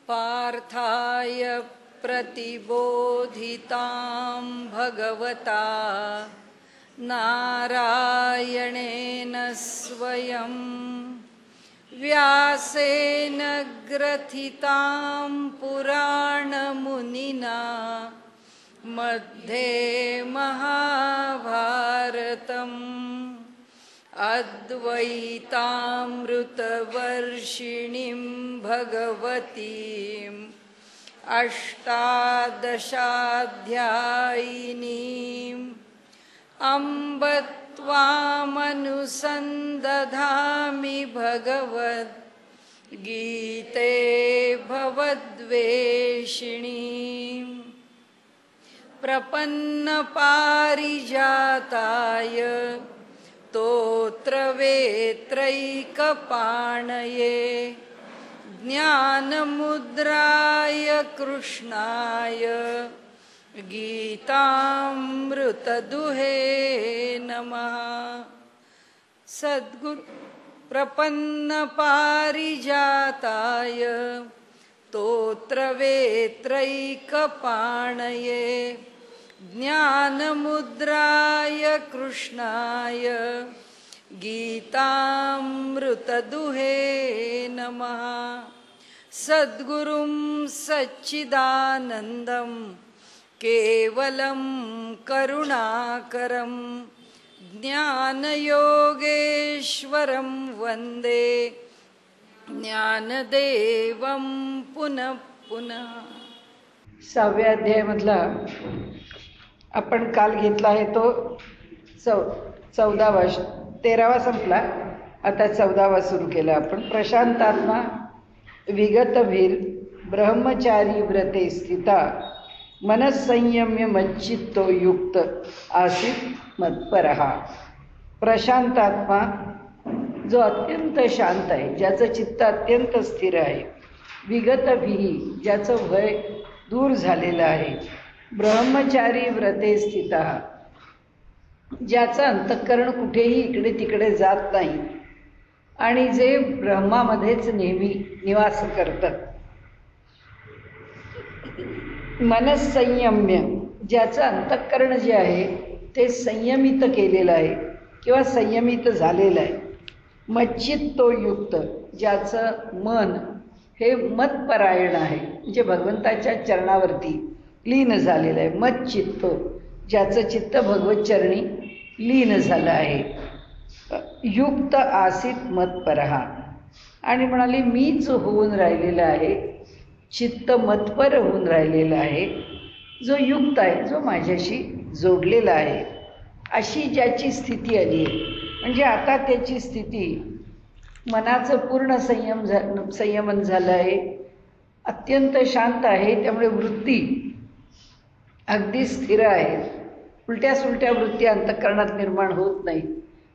पार्थाय प्रतिबोधितां भगवता नारायणेन स्वयं व्यासेन ग्रथितां पुराणमुनिना मध्ये महाभारतम् अद्वैतामृतवर्षिणीं भगवतीम् अष्टादशाध्यायिनीम् अम्ब त्वामनुसन्दधामि भगवद्गीते भवद्वेषिणीम् प्रपन्नपारिजाताय स्तोत्रवेत्रैकपाणये ज्ञानमुद्राय कृष्णाय गीतामृतदुहे नमः। सद्गुरु प्रपन्नपारिजाताय स्तोत्रवेत्रैकपाणये ज्ञानमुद्राय कृष्णाय गीतामृतदुहे नमः। सद्गुरुं सच्चिदानन्दं केवलं करुणाकरं ज्ञानयोगेश्वरं वन्दे ज्ञानदेवं पुनः पुनः। 6व्या अध्यायामधला आपण काल घेतला आहे तो 14वा 13वा संपला, आता 14वा सुरू केला आपण. प्रशांतात्मा विगतवीर ब्रह्मचारी व्रते स्थिता मनस्संयम्य मच्चित्तो युक्त आसीत मत्परहा. प्रशांतात्मा जो अत्यंत शांत आहे, ज्याचं चित्त अत्यंत स्थिर आहे. विगतभीही ज्याचं भय दूर झालेलं आहे. ब्रह्मचारी व्रते स्थिता ज्याचं अंतःकरण कुठेही इकडे तिकडे जात नाही आणि जे ब्रह्मामध्येच नेहमी निवास करतात. मनस्संयम्य ज्याचं अंतःकरण जे आहे ते संयमित केलेलं आहे किंवा संयमित झालेलं आहे. मच्चित्तो युक्त ज्याचं मन हे मतपरायण आहे, म्हणजे भगवंताच्या चरणावरती लीन झालेलं आहे. मच्चित्तो ज्याचं चित्त भगवत चरणी लीन झालं आहे. युक्त आसीत मत्परहा आणि म्हणाली मीच होऊन राहिलेलं आहे, चित्त मतपर होऊन राहिलेलं आहे. जो युक्त आहे, जो माझ्याशी जोडलेला आहे, अशी ज्याची स्थिती आली आहे. म्हणजे आता त्याची स्थिती मनाचं पूर्ण संयमन झालं आहे, अत्यंत शांत आहे. त्यामुळे वृत्ती अगदी स्थिर आहे. उलट्या सुलट्या वृत्ती अंतःकरणात निर्माण होत नाही.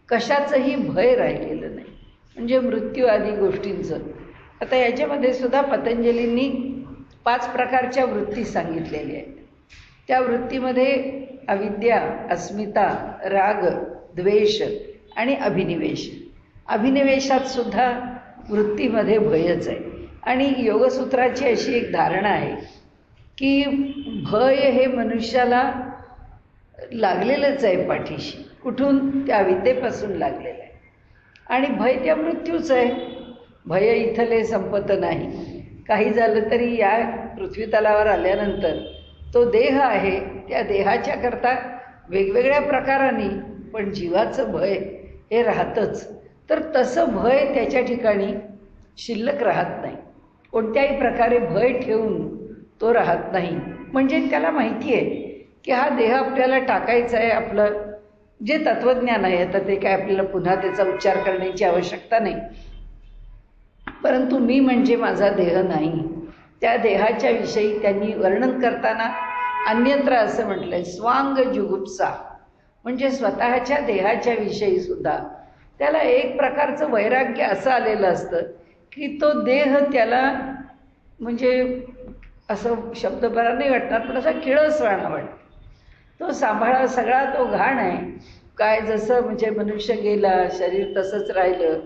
कशाचंही भय राहिलेलं नाही, म्हणजे मृत्यू आदी गोष्टींचं. आता याच्यामध्ये सुद्धा पतंजलींनी 5 प्रकारच्या वृत्ती सांगितलेल्या आहेत. त्या वृत्तीमध्ये अविद्या, अस्मिता, राग, द्वेष आणि अभिनिवेश. अभिनिवेशात सुद्धा वृत्तीमध्ये भयच आहे. आणि योगसूत्राची अशी एक धारणा आहे की भय हे मनुष्याला लागलेलंच आहे पाठीशी. कुठून? त्या अविद्येपासून लागलेलं आहे. आणि भय त्या मृत्यूच आहे. भय इथले संपत नाही. काही झालं तरी या पृथ्वीतलावर आल्यानंतर तो देह आहे, त्या देहाच्या करता वेगवेगळ्या प्रकारांनी पण जीवाचं भय हे राहतंच. तर तसं भय त्याच्या ठिकाणी शिल्लक राहत नाही. कोणत्याही प्रकारे भय ठेवून तो राहत नाही. म्हणजे त्याला माहिती आहे की हा देह आपल्याला टाकायचा आहे. आपलं जे तत्त्वज्ञान आहे, आता ते काय आपल्याला पुन्हा त्याचा उच्चार करण्याची आवश्यकता नाही. परंतु मी म्हणजे माझा देह नाही. त्या देहाच्या विषयी त्यांनी वर्णन करताना अन्यत्र असं म्हटलं आहे, स्वांग जुगुप्सा, म्हणजे स्वतःच्या देहाच्या विषयी सुद्धा त्याला एक प्रकारचं वैराग्य असं आलेलं असतं की तो देह त्याला म्हणजे असं शब्द बरा नाही वाटणार, पण असा किळसवाणा वाटतो. तो सांभाळा सगळा तो घाण आहे. काय जसं म्हणजे मनुष्य गेला, शरीर तसंच राहिलं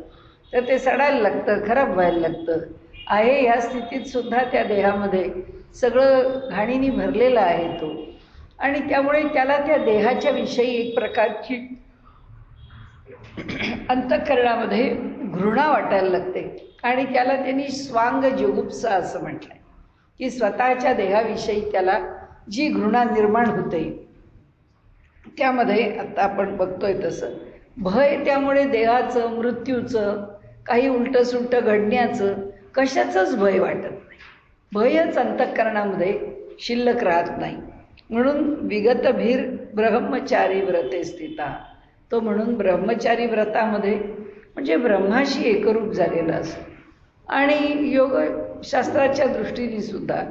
तर ते सडायला लागतं, खराब व्हायला लागतं. आहे ह्या स्थितीत सुद्धा त्या देहामध्ये सगळं घाणीने भरलेलं आहे तो. आणि त्यामुळे त्याला त्या देहाच्या विषयी एक प्रकारची अंतःकरणामध्ये घृणा वाटायला लागते. आणि त्याला त्यांनी स्वांग जुगुप्सा असं म्हटलंय की स्वतःच्या देहाविषयी त्याला जी घृणा निर्माण होते त्यामध्ये आता आपण बघतोय तसं भय, त्यामुळे देहाचं, मृत्यूचं, काही उलटंसुलटं घडण्याचं कशाचंच भय वाटत नाही. भयच अंतःकरणामध्ये शिल्लक राहत नाही. म्हणून विगत भीर ब्रह्मचारी व्रते स्थिता. तो म्हणून ब्रह्मचारी व्रतामध्ये म्हणजे ब्रह्माशी एकरूप झालेला असतो. आणि योगशास्त्राच्या दृष्टीने सुद्धा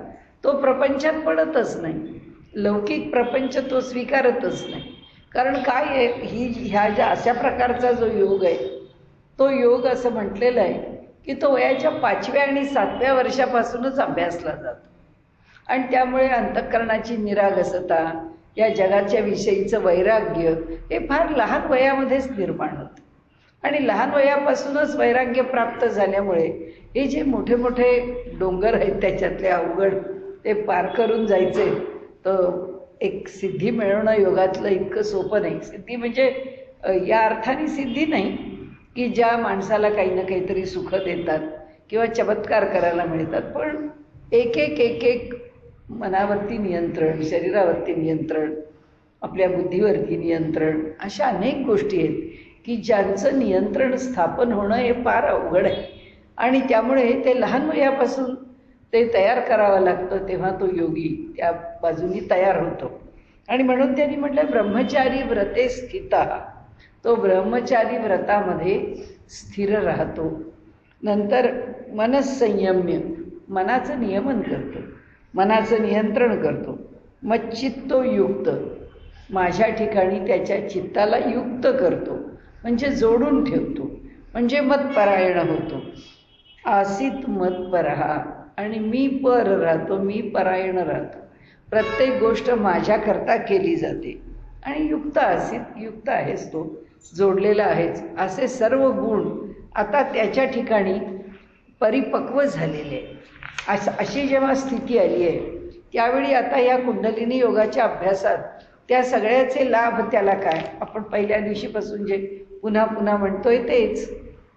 तो प्रपंचात पडतच नाही. लौकिक प्रपंच तो स्वीकारतच नाही. कारण काय आहे, ह्या ज्या अशा प्रकारचा जो योग आहे तो योग असं म्हटलेलं आहे की तो वयाच्या 5व्या आणि 7व्या वर्षापासूनच अभ्यासला जातो. आणि त्यामुळे अंतःकरणाची निरागसता, या जगाच्या विषयीचं वैराग्य हे फार लहान वयामध्येच निर्माण होतं. आणि लहान वयापासूनच वैराग्य प्राप्त झाल्यामुळे हे जे मोठे मोठे डोंगर आहेत त्याच्यातले अवघड ते पार करून जायचे, तर एक सिद्धी मिळवणं योगातलं इतकं सोपं नाही. सिद्धी म्हणजे या अर्थाने सिद्धी नाही की ज्या माणसाला काही ना काहीतरी सुख देतात किंवा चमत्कार करायला मिळतात, पण एक एक एक एक मनावरती नियंत्रण, शरीरावरती नियंत्रण, आपल्या बुद्धीवरती नियंत्रण, अशा अनेक गोष्टी आहेत की ज्यांचं नियंत्रण स्थापन होणं हे फार अवघड आहे. आणि त्यामुळे ते लहान वयापासून ते तयार करावं लागतं, तेव्हा तो योगी त्या बाजूनी तयार होतो. आणि म्हणून त्यांनी म्हटलं ब्रह्मचारी व्रते स्थिता. तो ब्रह्मचारी व्रतामध्ये स्थिर राहतो. नंतर मनस्संयम्य, मनाचं नियमन करतो, मनाचं नियंत्रण करतो. मच्चित्तो युक्त, माझ्या ठिकाणी त्याच्या चित्ताला युक्त करतो, म्हणजे जोडून ठेवतो, म्हणजे मतपरायण होतो. आसीत मतपरहा, आणि मी पर राहतो, मी परायण राहतो. प्रत्येक गोष्ट माझ्याकरता केली जाते. आणि युक्त आसीत, युक्त आहेस तो, जोडलेला आहेच. असे सर्व गुण आता त्याच्या ठिकाणी परिपक्व झालेले आहे. अशी जेव्हा स्थिती आली आहे त्यावेळी आता या कुंडलिनी योगाच्या अभ्यासात त्या सगळ्याचे लाभ त्याला काय, आपण पहिल्या दिवशीपासून जे पुन्हा पुन्हा म्हणतोय तेच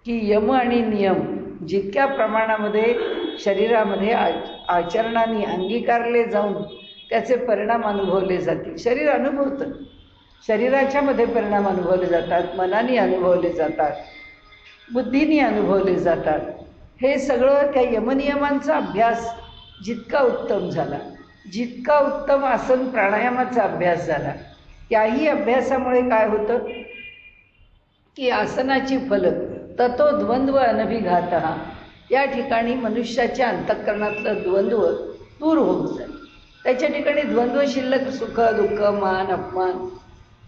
की यम आणि नियम जितक्या प्रमाणामध्ये शरीरामध्ये आचरणाने अंगीकारले जाऊन त्याचे परिणाम अनुभवले जातील. शरीर अनुभवतं, शरीराच्या मध्ये परिणाम अनुभवले जातात, मनाने अनुभवले जातात, बुद्धीने अनुभवले जातात. हे सगळं त्या यमनियमांचा अभ्यास जितका उत्तम झाला, जितका उत्तम आसन प्राणायामाचा अभ्यास झाला, त्याही अभ्यासामुळे काय होतं की आसनाची फलं ततो द्वंद्व अनभिघातः, या ठिकाणी मनुष्याच्या अंतःकरणातलं द्वंद्व दूर होऊन जाईल. त्याच्या ठिकाणी द्वंद्व शिल्लक, सुख दुःख, मान अपमान,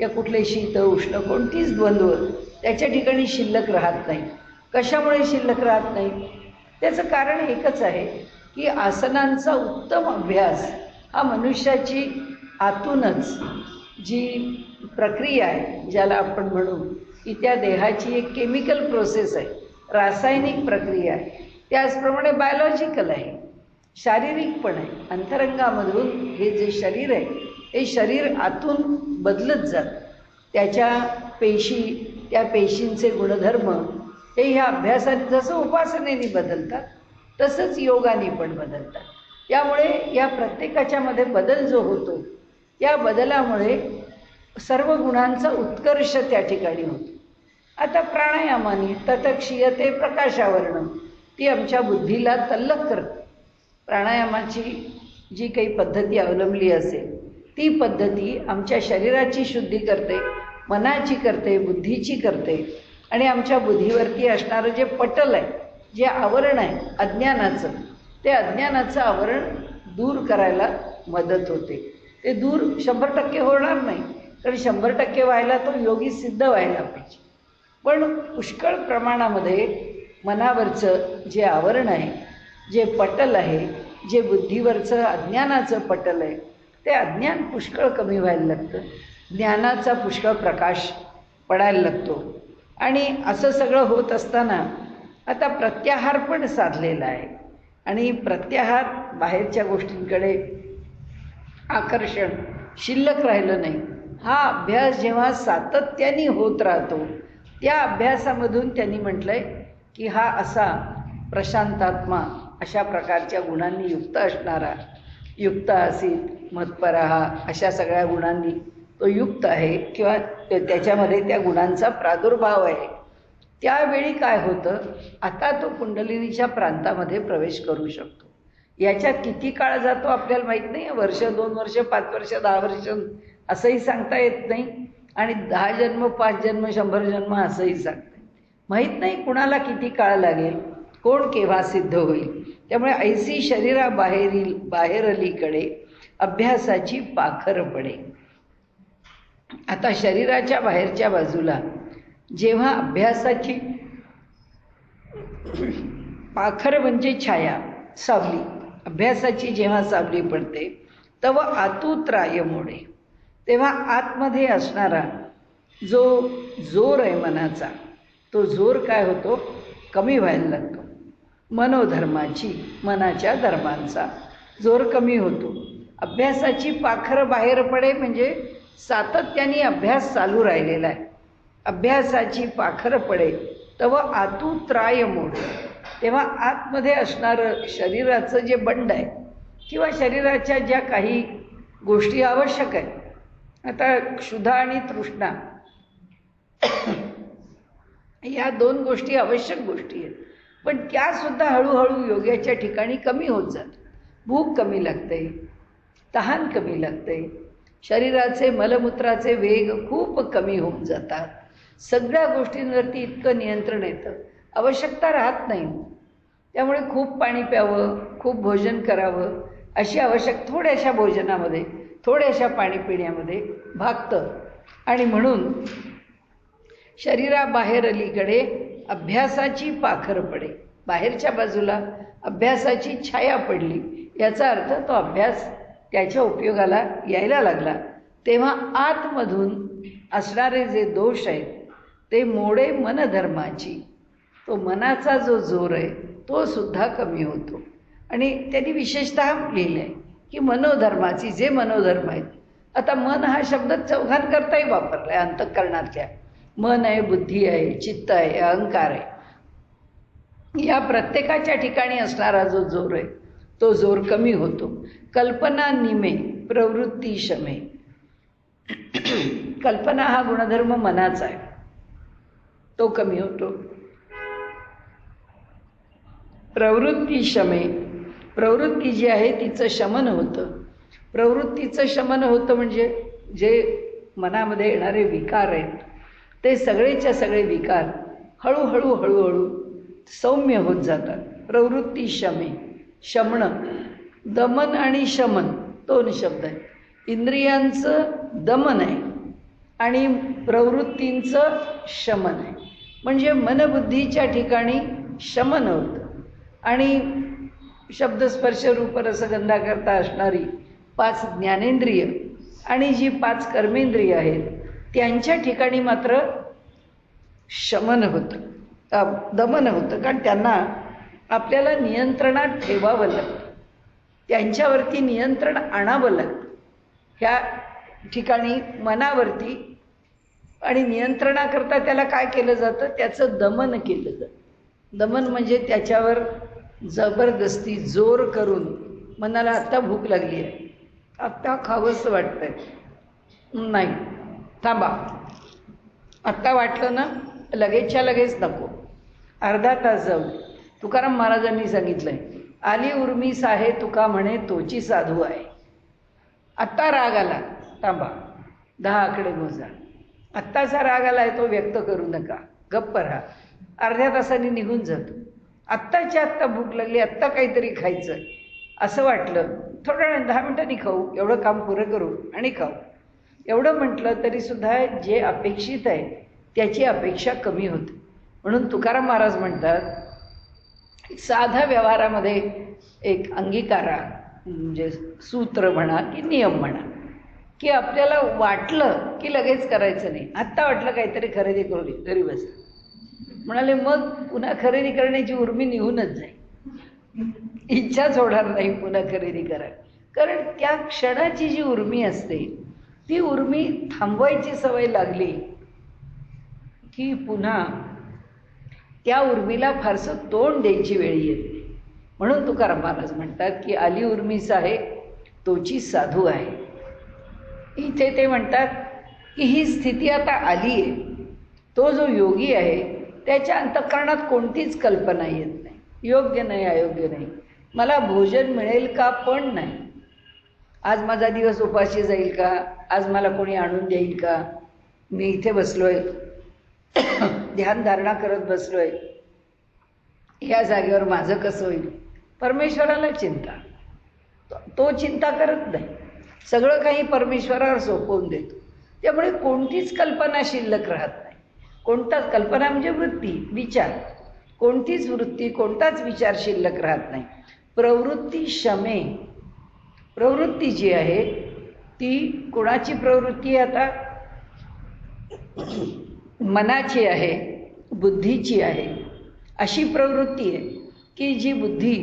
या कुठले शीत उष्ण कोणतीच द्वंद्व त्याच्या ठिकाणी शिल्लक राहत नाही. कशामुळे शिल्लक राहत नाही? त्याचं कारण एकच आहे की आसनांचा उत्तम अभ्यास हा मनुष्याची आतूनच जी प्रक्रिया आहे, ज्याला आपण म्हणू की त्या देहाची एक केमिकल प्रोसेस आहे, रासायनिक प्रक्रिया आहे, त्याचप्रमाणे बायोलॉजिकल आहे, शारीरिक पण आहे. अंतरंगामधून हे जे शरीर आहे हे शरीर आतून बदलत जातं. त्याच्या पेशी, त्या पेशींचे गुणधर्म हे ह्या अभ्यासाने जसं उपासनेने बदलतात तसंच योगाने पण बदलतात. त्यामुळे या प्रत्येकाच्यामध्ये बदल जो होतो त्या बदलामुळे सर्व गुणांचा उत्कर्ष त्या ठिकाणी होतो. आता प्राणायामाने ततक्षीयते प्रकाशावरण, ती आमच्या बुद्धीला तल्लख करते. प्राणायामाची जी काही पद्धती अवलंबली असेल ती पद्धती आमच्या शरीराची शुद्धी करते, मनाची करते, बुद्धीची करते. आणि आमच्या बुद्धीवरती असणारं जे पटल आहे, जे आवरण आहे अज्ञानाचं, ते अज्ञानाचं आवरण दूर करायला मदत होते. ते दूर 100% होणार नाही, कारण 100% व्हायला तो योगी सिद्ध व्हायला पाहिजे. पण पुष्कळ प्रमाणामध्ये मनावरचं जे आवरण आहे, जे पटल आहे, जे बुद्धीवरचं अज्ञानाचं पटल आहे, ते अज्ञान पुष्कळ कमी व्हायला लागतं. ज्ञानाचा पुष्कळ प्रकाश पडायला लागतो. आणि असं सगळं होत असताना आता प्रत्याहार पण साधलेला आहे. आणि प्रत्याहार बाहेरच्या गोष्टींकडे आकर्षण शिल्लक राहिलं नाही. हा अभ्यास जेव्हा सातत्याने होत राहतो त्या अभ्यासामधून त्यांनी म्हटलंय की हा असा प्रशांतात्मा अशा प्रकारच्या गुणांनी युक्त असणारा, युक्त आसीत मत्पराहा अशा सगळ्या गुणांनी तो युक्त आहे किंवा त्याच्यामध्ये त्या गुणांचा प्रादुर्भाव आहे. त्यावेळी काय होतं, आता तो कुंडलिनीच्या प्रांतामध्ये प्रवेश करू शकतो. याच्यात किती काळ जातो आपल्याला माहीत नाही. वर्ष, 2 वर्ष, 5 वर्ष, 10 वर्ष असंही सांगता येत नाही. आणि 10 जन्म, 5 जन्म, 100 जन्म असंही सांगता माहीत नाही. कुणाला किती काळ लागेल, कोण केव्हा सिद्ध होईल. त्यामुळे ऐसी बाहेर अलीकडे अभ्यासाची पाखर पडे. आता शरीराच्या बाहेरच्या बाजूला जेव्हा अभ्यासाची पाखर म्हणजे छाया, सावली, अभ्यासाची जेव्हा सावली पडते तेव्हा आतुत्राय मोडे. तेव्हा आतमध्ये असणारा जो जोर आहे मनाचा, तो जोर काय होतो, कमी व्हायला लागतो. मनोधर्माची, मनाच्या धर्मांचा जोर कमी होतो. अभ्यासाची पाखर बाहेर पडे म्हणजे सातत्याने अभ्यास चालू राहिलेला आहे. अभ्यासाची पाखर पडे तेव्हा आतुत्राय मोडे. तेव्हा आतमध्ये असणारं शरीराचं जे बंड आहे किंवा शरीराच्या ज्या काही गोष्टी आवश्यक आहेत, आता क्षुधा आणि तृष्णा या 2 गोष्टी आवश्यक गोष्टी आहेत, पण त्यासुद्धा हळूहळू योगाच्या ठिकाणी कमी होत जातात. भूक कमी लागते, तहान कमी लागते, शरीराचे मलमूत्राचे वेग खूप कमी होऊन जातात. सगळ्या गोष्टींवरती इतकं नियंत्रण येतं, आवश्यकता राहत नाही. त्यामुळे खूप पाणी प्यावं, खूप भोजन करावं अशी थोड्याशा भोजनामध्ये, थोड्याशा पाणी पिण्यामध्ये भागतं. आणि म्हणून शरीराबाहेर अलीकडे अभ्यासाची पाखर पडे. बाहेरच्या बाजूला अभ्यासाची छाया पडली, याचा अर्थ तो अभ्यास त्याच्या उपयोगाला यायला लागला. तेव्हा आतमधून असणारे जे दोष आहेत ते मोडे मनधर्माची. तो मनाचा जो जोर आहे तो सुद्धा कमी होतो. आणि त्यांनी विशेषतः लिहिलं आहे की मनोधर्माची, जे मनोधर्म आहेत. आता मन हा शब्द चौघांकरताही वापरला आहे. अंतःकरणातल्या मन आहे, बुद्धी आहे, चित्त आहे, अहंकार आहे. या प्रत्येकाच्या ठिकाणी असणारा जो जोर आहे तो जोर कमी होतो. कल्पना निमे प्रवृत्ती शमे. कल्पना हा गुणधर्म मनाचा आहे, तो कमी होतो. प्रवृत्ती शमे, प्रवृत्ती जी आहे तिचं शमन होतं. प्रवृत्तीचं शमन होतं म्हणजे जे मनामध्ये येणारे विकार आहेत ते सगळेच्या सगळे विकार हळूहळू सौम्य होत जातात. प्रवृत्ती शमे, शमणं, दमन आणि शमन 2 शब्द आहेत. इंद्रियांचं दमन आहे आणि प्रवृत्तींचं शमन आहे. म्हणजे मनबुद्धीच्या ठिकाणी शमन होतं. आणि शब्दस्पर्श रूप रसगंधा करता असणारी 5 ज्ञानेंद्रिय आणि जी 5 कर्मेंद्रिय आहेत त्यांच्या ठिकाणी मात्र शमन होतं, दमन होतं. कारण त्यांना आपल्याला नियंत्रणात ठेवावं लागतं, त्यांच्यावरती नियंत्रण आणावं लागतं. ह्या ठिकाणी मनावरती आणि नियंत्रणाकरता त्याला काय केलं जातं, त्याचं दमन केलं जातं. दमन म्हणजे त्याच्यावर जबरदस्ती जोर करून मनाला आत्ता भूक लागली आहे, आत्ता खावंसं वाटतंय, नाही थांबा, आत्ता वाटलं ना लगेचच्या लगेच नको, अर्धा तास जाऊ. तुकाराम महाराजांनी सांगितलंय, आली उर्मी साहे तुका म्हणे तोची साधू आहे. आत्ता राग आला, थांबा 10 आकडे मोजा. आत्ताचा राग आला आहे तो व्यक्त करू नका, गप्प राहा. अर्ध्या तासाने निघून जातो. आत्ताच्या आत्ता भूक लागली, आत्ता काहीतरी खायचं असं वाटलं, थोड्या वेळ 10 मिनिटांनी खाऊ, एवढं काम पुरं करू आणि खाऊ. एवढं म्हटलं तरीसुद्धा जे अपेक्षित आहे त्याची अपेक्षा कमी होते. म्हणून तुकाराम महाराज म्हणतात, साध्या व्यवहारामध्ये एक अंगीकारा म्हणजे सूत्र म्हणा की नियम म्हणा की आपल्याला वाटलं की लगेच करायचं नाही. आत्ता वाटलं काहीतरी खरेदी करू दे, घरी बस म्हणाले, मग पुन्हा खरेदी करण्याची उर्मी निघूनच जाईल. इच्छाच होणार नाही पुन्हा खरेदी करा. कारण त्या क्षणाची जी उर्मी असते ती उर्मी थांबवायची सवय लागली की पुन्हा त्या उर्मीला फारसं तोंड द्यायची वेळ येते. म्हणून तुकाराम महाराज म्हणतात की आली उर्मीच आहे तोची साधू आहे. इथे ते म्हणतात की ही स्थिती आता आली आहे. तो जो योगी आहे त्याच्या अंतःकरणात कोणतीच कल्पना येत नाही, योग्य नाही अयोग्य नाही, मला भोजन मिळेल का पण नाही, आज माझा दिवस उपाशी जाईल का, आज मला कोणी आणून देईल का, मी इथे बसलोय ध्यानधारणा करत बसलोय, या जागेवर माझं कसं होईल. परमेश्वराला चिंता, तो चिंता करत नाही, सगळं काही परमेश्वरावर सोपवून देतो. त्यामुळे कोणतीच कल्पना शिल्लक राहत नाही. कोणताच कल्पना म्हणजे वृत्ती, विचार, कोणतीच वृत्ती कोणताच विचार शिल्लक राहत नाही. प्रवृत्ती शमे, प्रवृत्ती जी आहे ती कोणाची प्रवृत्ती आहे, आता मनाची आहे, बुद्धीची आहे. अशी प्रवृत्ती आहे की जी बुद्धी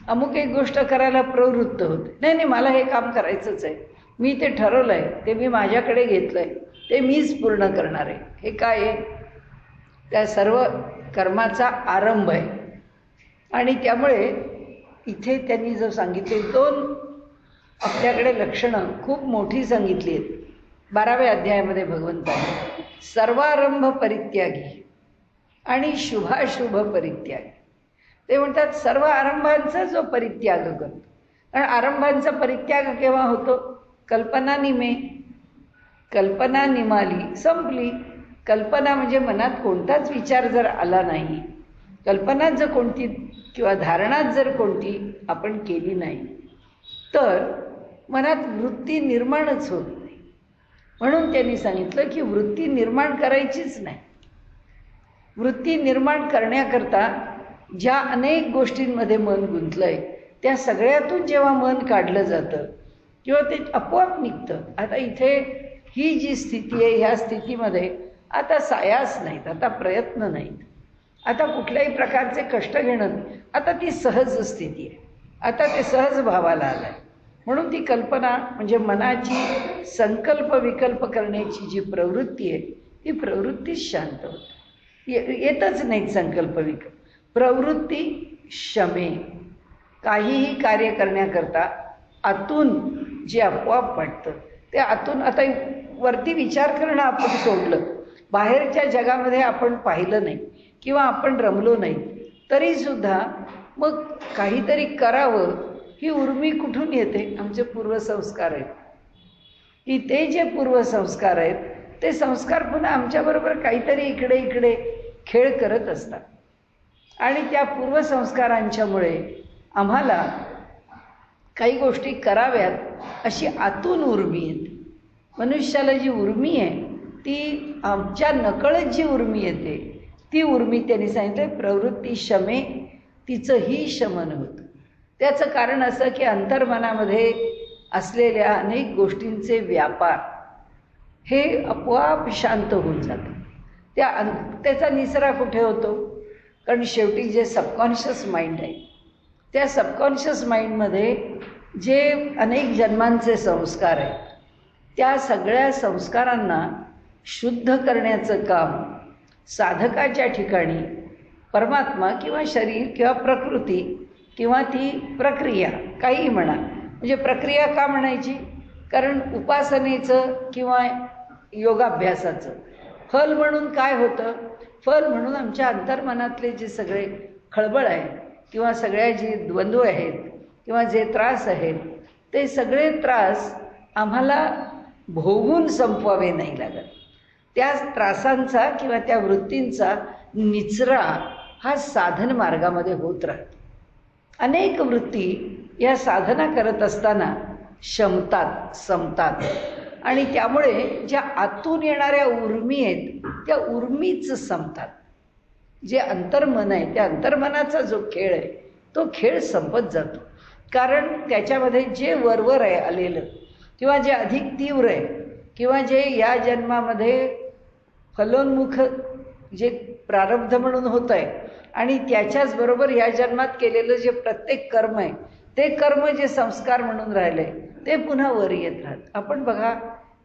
अमुक एक गोष्ट करायला प्रवृत्त होते. नाही नाही मला हे काम करायचंच आहे, मी ते ठरवलं आहे, ते मी माझ्याकडे घेतलं आहे, ते मीच पूर्ण करणार आहे. हे काय आहे, त्या सर्व कर्माचा आरंभ आहे. आणि त्यामुळे इथे त्यांनी जो सांगितले दोन आपल्याकडे लक्षणं खूप मोठी सांगितली आहेत 12व्या अध्यायामध्ये भगवंताने. सर्वारंभ परित्यागी आणि शुभाशुभ परित्यागी. ते म्हणतात सर्व आरंभांचा जो परित्याग करतो. कारण आरंभांचा परित्याग केव्हा होतो, कल्पनानिमे, कल्पना निमाली संपली. कल्पना म्हणजे मनात कोणताच विचार जर आला नाही, कल्पनात जर कोणती किंवा धारणात जर कोणती आपण केली नाही तर मनात वृत्ती निर्माणच होत नाही. म्हणून त्यांनी सांगितलं की वृत्ती निर्माण करायचीच नाही. वृत्ती निर्माण करण्याकरता ज्या अनेक गोष्टींमध्ये मन गुंतलंय त्या सगळ्यातून जेव्हा मन काढलं जातं किंवा ते आपोआप निघतं. आता इथे ही जी स्थिती आहे ह्या स्थितीमध्ये आता सायास नाहीत, आता प्रयत्न नाहीत, आता कुठल्याही प्रकारचे कष्ट घेणं, आता ती सहज स्थिती आहे, आता ते सहज भावाला आलं आहे. म्हणून ती कल्पना म्हणजे मनाची संकल्प विकल्प करण्याची जी प्रवृत्ती आहे ती प्रवृत्तीच शांत होते. येतच नाहीत संकल्प विकल्प. प्रवृत्ती शमे, काहीही कार्य करण्याकरता आतून जे आपोआप वाटतं ते आतून. आता वरती विचार करणं आपण सोडलं, बाहेरच्या जगामध्ये आपण पाहिलं नाही किंवा आपण रमलो नाही तरीसुद्धा मग काहीतरी करावं ही उर्मी कुठून येते, आमचे पूर्वसंस्कार आहेत. की ते जे पूर्वसंस्कार आहेत ते संस्कार पुन्हा आमच्याबरोबर काहीतरी इकडे इकडे खेळ करत असतात. आणि त्या पूर्वसंस्कारांच्यामुळे आम्हाला काही गोष्टी कराव्यात अशी आतून उर्मी येते. मनुष्याला जी उर्मी आहे ती आमच्या नकळत जी उर्मी येते ती उर्मी त्यांनी सांगितलं प्रवृत्ती शमे, तिचंही शमन होतं. त्याचं कारण असं की अंतर्मनामध्ये असलेल्या अनेक गोष्टींचे व्यापार हे आपोआप शांत होऊन जातं. त्याचा निसरा कुठे होतो, कारण शेवटी जे सबकॉन्शियस माइंड आहे त्या सबकॉन्शियस माइंडमध्ये जे अनेक जन्मांचे संस्कार आहेत त्या सगळ्या संस्कारांना शुद्ध करण्याचं काम साधकाच्या ठिकाणी परमात्मा किंवा शरीर किंवा प्रकृती किंवा ती प्रक्रिया काही म्हणा. म्हणजे प्रक्रिया का म्हणायची, कारण उपासनेचं किंवा योगाभ्यासाचं फल म्हणून काय होतं, फल म्हणून आमच्या अंतर्मनातले जे सगळे खळबळ आहे किंवा सगळ्या जे द्वंद्व आहेत किंवा जे त्रास आहेत ते सगळे त्रास आम्हाला भोगून संपवावे नाही लागत. त्या त्रासांचा किंवा त्या वृत्तींचा निचरा हा साधन मार्गामध्ये होत राहतो. अनेक वृत्ती या साधना करत असताना शमतात, संपतात आणि त्यामुळे ज्या आतून येणाऱ्या उर्मी आहेत त्या उर्मीच संपतात. जे अंतर्मन आहे त्या अंतर्मनाचा जो खेळ आहे तो खेळ संपत जातो. कारण त्याच्यामध्ये जे वरवर आहे आलेलं किंवा जे अधिक तीव्र आहे किंवा जे या जन्मामध्ये फलोन्मुख जे प्रारब्ध म्हणून होत आहे आणि त्याच्याच बरोबर ह्या जन्मात केलेलं जे प्रत्येक कर्म आहे ते कर्म जे संस्कार म्हणून राहिले ते पुन्हा वर येत राहत. आपण बघा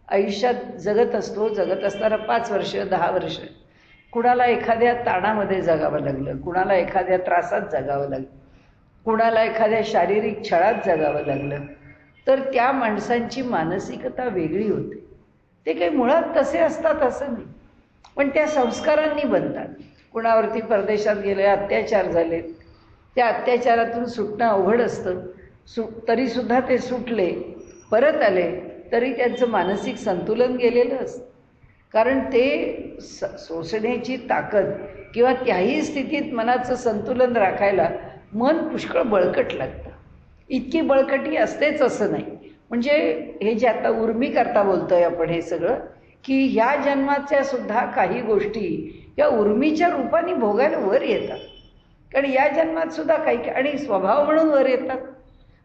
आयुष्यात जगत असतो, जगत असताना 5 वर्ष 10 वर्ष कुणाला एखाद्या ताणामध्ये जगावं लागलं, कुणाला एखाद्या त्रासात जगावं लागलं, कुणाला एखाद्या शारीरिक छळात जगावं लागलं, तर त्या माणसांची मानसिकता वेगळी होते. ते काही मुळात तसे असतात असं नाही, पण त्या संस्कारांनी बनतात. कुणावरती परदेशात गेले, अत्याचार झाले, त्या अत्याचारातून सुटणं अवघड असतं. तरीसुद्धा ते सुटले, परत आले, तरी त्यांचं मानसिक संतुलन गेलेलं असतं. कारण ते सोसण्याची ताकद किंवा त्याही स्थितीत मनाचं संतुलन राखायला मन पुष्कळ बळकट लागतं. इतकी बळकटी असतेच असं नाही. म्हणजे हे जे आता उर्मी करता बोलतोय आपण हे सगळं, की ह्या जन्माच्या सुद्धा काही गोष्टी या उर्मीच्या रूपाने भोगायला वर येतात. कारण या जन्मात सुद्धा काही आणि स्वभाव म्हणून वर येतात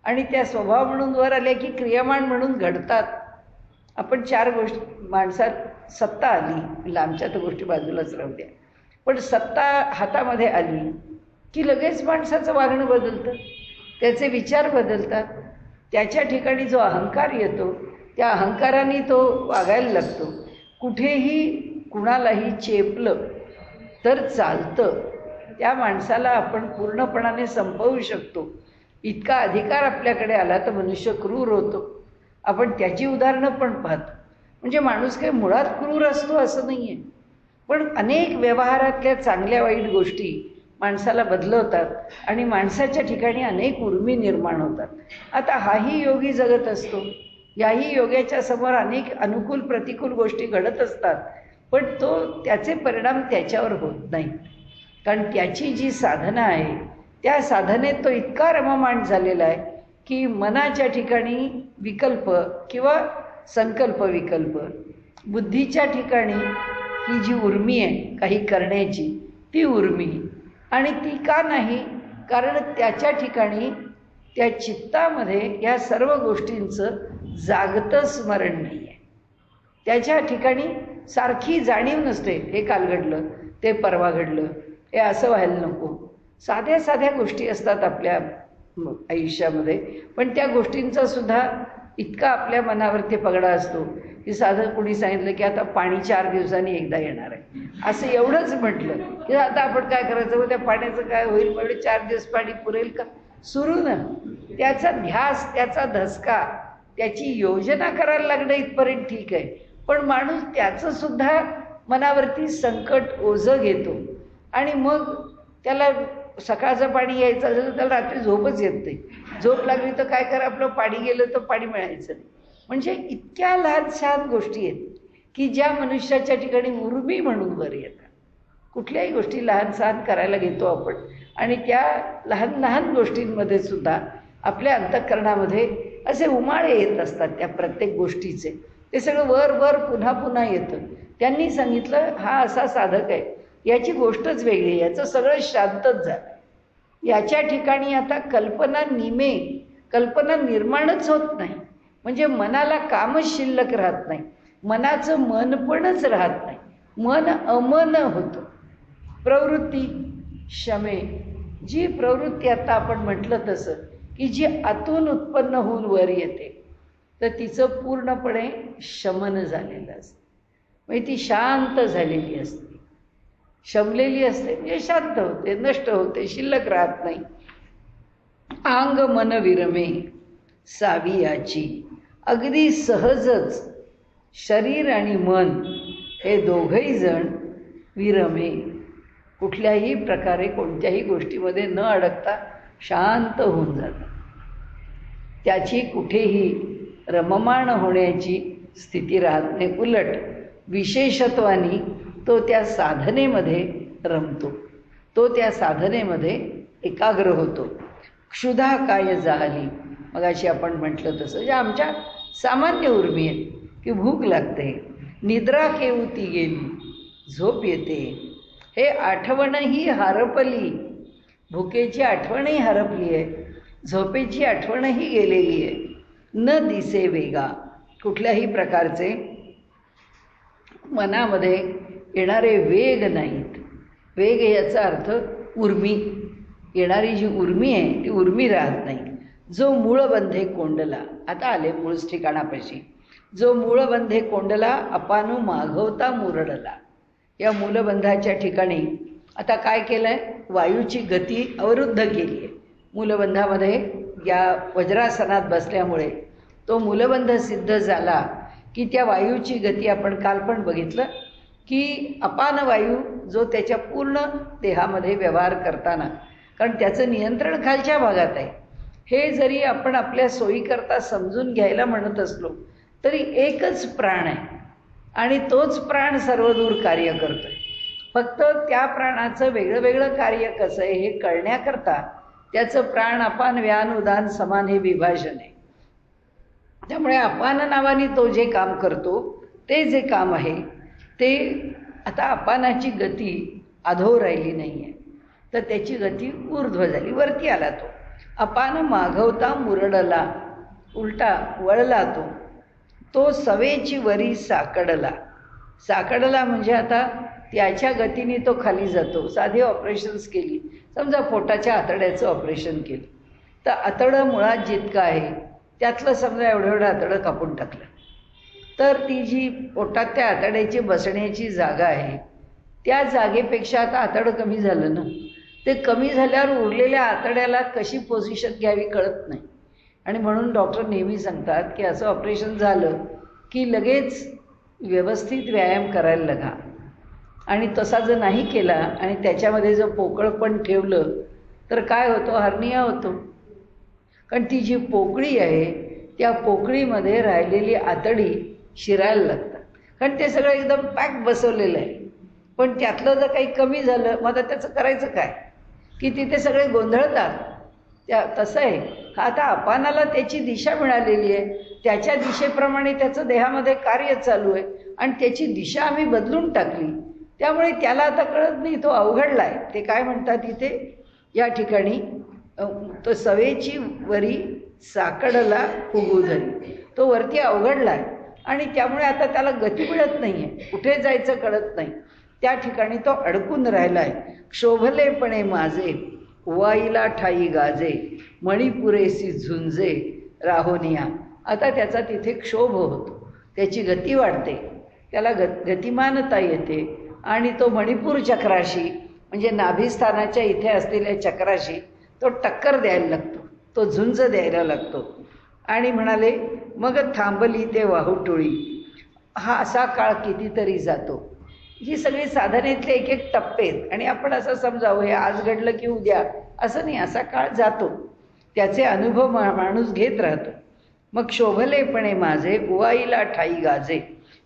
आणि त्या स्वभाव म्हणून वर आल्या की क्रियामान म्हणून घडतात. आपण 4 गोष्टी माणसात सत्ता आली, लांबच्या तर गोष्टी बाजूलाच राहू द्या, पण सत्ता हातामध्ये आली की लगेच माणसाचं वागणं बदलतं, त्याचे विचार बदलतात. त्याच्या ठिकाणी जो अहंकार येतो त्या अहंकाराने तो वागायला लागतो. कुठेही कुणालाही चेपलं तर चालतं, त्या माणसाला आपण पूर्णपणाने संपवू शकतो. इतका अधिकार आपल्याकडे आला तर मनुष्य क्रूर होतो. आपण त्याची उदाहरणं पण पाहतो. म्हणजे माणूस काही मुळात क्रूर असतो असं नाही आहे, पण अनेक व्यवहारातल्या चांगल्या वाईट गोष्टी माणसाला बदलवतात आणि माणसाच्या ठिकाणी अनेक उर्मी निर्माण होतात. आता हाही योगी जगत असतो, याही योग्याच्या समोर अनेक अनुकूल प्रतिकूल गोष्टी घडत असतात, पण त्याचे परिणाम त्याच्यावर होत नाही. कारण त्याची जी साधना आहे त्या साधनेत तो इतका रममाण झालेला आहे की मनाच्या ठिकाणी विकल्प किंवा संकल्प विकल्प, बुद्धीच्या ठिकाणी ही जी उर्मी आहे काही करण्याची ती उर्मी, आणि ती का नाही, कारण त्याच्या ठिकाणी त्या चित्तामध्ये या सर्व गोष्टींचं जागतं स्मरण नाही आहे. त्याच्या ठिकाणी सारखी जाणीव नसते, हे काल घडलं, ते परवा घडलं, हे असं व्हायला नको. साध्या साध्या गोष्टी असतात आपल्या आयुष्यामध्ये, पण त्या गोष्टींचा सुद्धा इतका आपल्या मनावरती पगडा असतो की साधं कोणी सांगितलं की आता पाणी 4 दिवसांनी एकदा येणार आहे, असं एवढंच म्हटलं की आता आपण काय करायचं, मग त्या पाण्याचं काय होईल, म्हणजे 4 दिवस पाणी पुरेल का, सुरू ना. त्याचा ध्यास, त्याचा धसका, त्याची योजना करायला लागणं इथपर्यंत ठीक आहे, पण माणूस त्याचं सुद्धा मनावरती संकट ओझं घेतो आणि मग त्याला सकाळचं पाणी यायचं असेल तर त्याला रात्री झोपच येत नाही. झोप लागली तर काय करा, आपलं पाणी गेलं तर पाणी मिळायचं नाही. म्हणजे इतक्या लहान छान गोष्टी आहेत की ज्या मनुष्याच्या ठिकाणी उर्मी म्हणून वर येतात. कुठल्याही गोष्टी लहान सहान करायला घेतो आपण आणि त्या लहान लहान गोष्टींमध्ये सुद्धा आपल्या अंतःकरणामध्ये असे उमाळे येत असतात त्या प्रत्येक गोष्टीचे. ते सगळं वर वर पुन्हा पुन्हा येतं. त्यांनी सांगितलं हा असा साधक आहे, याची गोष्टच वेगळी आहे, याचं सगळं शांतच झालं. याच्या ठिकाणी आता कल्पना निर्माणच होत नाही. म्हणजे मनाला कामच शिल्लक राहत नाही, मनाचं मनपणच राहत नाही, मन अमन होतं. प्रवृत्ती शमे, जी प्रवृत्ती आता आपण म्हटलं तसं की जी आतून उत्पन्न होऊन वर येते तर तिचं पूर्णपणे शमन झालेलं असतं. म्हणजे ती शांत झालेली असते, शमलेली असते, म्हणजे शांत होते, नष्ट होते, शिल्लक राहत नाही. आंग मन विरमे सावी याची, अगदी सहजच शरीर आणि मन हे दोघंही जण विरमे, कुठल्याही प्रकारे कोणत्याही गोष्टीमध्ये न अडकता शांत होऊन जातात. त्याची कुठेही रममाण होण्याची स्थिती राहत नाही. उलट विशेषत्वानी तो त्या साधनेमध्ये रमतो, तो त्या साधनेमध्ये एकाग्र होतो. क्षुधा काय जाहली, मगाशी आपण म्हटलं तसं जे आमच्या सामान्य उर्मी आहेत की भूक लागते, निद्रा केवती गेली, झोप येते, हे आठवणही हरपली, भुकेची आठवणही हरपली आहे, झोपेची आठवणही गेलेली आहे. न दिसे वेगा, कुठल्याही प्रकारचे मनामध्ये येणारे वेग नाहीत. वेग याचा अर्थ उर्मी, येणारी जी उर्मी आहे ती उर्मी राहत नाही. जो मूळ बंधे कोंडला, आता आले मूळच ठिकाणापाशी. जो मूळ बंधे कोंडला अपानू मागवता मुरडला. या मूलबंधाच्या ठिकाणी आता काय केलं आहे, वायूची गती अवरुद्ध केली आहे. मूलबंधामध्ये या वज्रासनात बसल्यामुळे तो मूलबंध सिद्ध झाला की त्या वायूची गती आपण काल पण बघितलं की अपान वायू जो त्याच्या पूर्ण देहामध्ये व्यवहार करताना, कारण त्याचं नियंत्रण खालच्या भागात आहे, हे जरी आपण आपल्या सोयीकरता समजून घ्यायला म्हणत असलो तरी एकच प्राण आहे आणि तोच प्राण सर्वदूर कार्य करतो आहे. फक्त त्या प्राणाचं वेगळं वेगळं कार्य कसं आहे हे कळण्याकरता त्याचं प्राण अपान व्यान उदान समान हे विभाजन आहे. त्यामुळे अपान नावाने तो जे काम करतो ते जे काम आहे ते आता अपानाची गती अधो राहिली नाही आहे, तर त्याची गती ऊर्ध्व झाली, वरती आला तो. अपान मागवता मुरडला, उलटा वळला तो सवेची वरी साकडला. साकडला म्हणजे आता त्याच्या गतीने तो खाली जातो. साधी ऑपरेशन्स केली, समजा पोटाच्या आतड्याचं ऑपरेशन केलं तर आतडं मुळात जितकं आहे त्यातलं समजा एवढं एवढं आतडं कापून टाकलं, तर ती जी पोटात त्या आतड्याची बसण्याची जागा आहे त्या जागेपेक्षा आता आतडं कमी झालं ना, ते कमी झाल्यावर उरलेल्या आतड्याला कशी पोझिशन घ्यावी कळत नाही. आणि म्हणून डॉक्टर नेहमी सांगतात की असं ऑपरेशन झालं की लगेच व्यवस्थित व्यायाम करायला लागा. आणि तसा जर नाही केला आणि त्याच्यामध्ये जर पोकळ पण ठेवलं तर काय होतं, हर्निया होतो. कारण ती जी पोकळी आहे त्या पोकळीमध्ये राहिलेली आतडी शिरायला लागतात, कारण ते सगळं एकदम पॅक बसवलेलं आहे. पण त्यातलं जर काही कमी झालं मग आता त्याचं करायचं काय, की तिथे सगळे गोंधळतात. तसं आहे, आता अपानाला त्याची दिशा मिळालेली आहे, त्याच्या दिशेप्रमाणे त्याचं देहामध्ये कार्य चालू आहे आणि त्याची दिशा आम्ही बदलून टाकली, त्यामुळे त्याला आता कळत नाही, तो अवघडला आहे. ते काय म्हणतात इथे या ठिकाणी, तो सवेची वरी साकडला फुगू धरी, तो वरती अवघडला आहे आणि त्यामुळे आता त्याला गती मिळत नाही आहे, कुठे जायचं कळत नाही. त्या ठिकाणी तो अडकून राहिला आहे. क्षोभलेपणे माझे वाईला ठाई गाजे, मणिपुरेसी झुंजे राहोनिया. आता त्याचा तिथे क्षोभ होतो, त्याची गती वाढते, त्याला गतिमानता येते आणि तो मणिपूर चक्राशी म्हणजे नाभिस्थानाच्या इथे असलेल्या चक्राशी तो टक्कर द्यायला लागतो, तो झुंज द्यायला लागतो. आणि म्हणाले मग थांबली ते वाहुटोळी. हा असा काळ कितीतरी जातो. ही सगळी साधनेतले एक एक टप्पे आहेत आणि आपण असं समजावं हे आज घडलं की उद्या, असं नाही, असा काळ जातो, त्याचे अनुभव माणूस घेत राहतो. मग शोभलेपणे माझे उवाईला ठाई गाजे,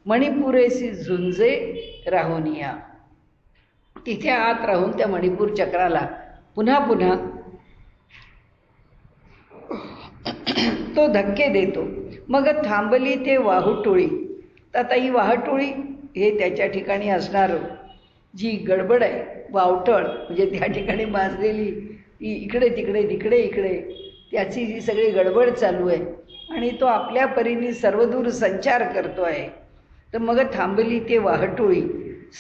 मणिपुरेसी झुंजे राहुनिया. तिथे आत राहून त्या मणिपूर चक्राला पुन्हा पुन्हा तो धक्के देतो. मग थांबली ते वाहुटोळी. आता ही वाहुटोळी हे त्याच्या ठिकाणी असणार जी गडबड आहे, वावटळ म्हणजे त्या ठिकाणी माजलेली ती इकडे तिकडे तिकडे इकडे त्याची जी सगळी गडबड चालू आहे आणि तो आपल्या परीने सर्वदूर संचार करतो आहे. तर मग थांबली ते वाहटोळी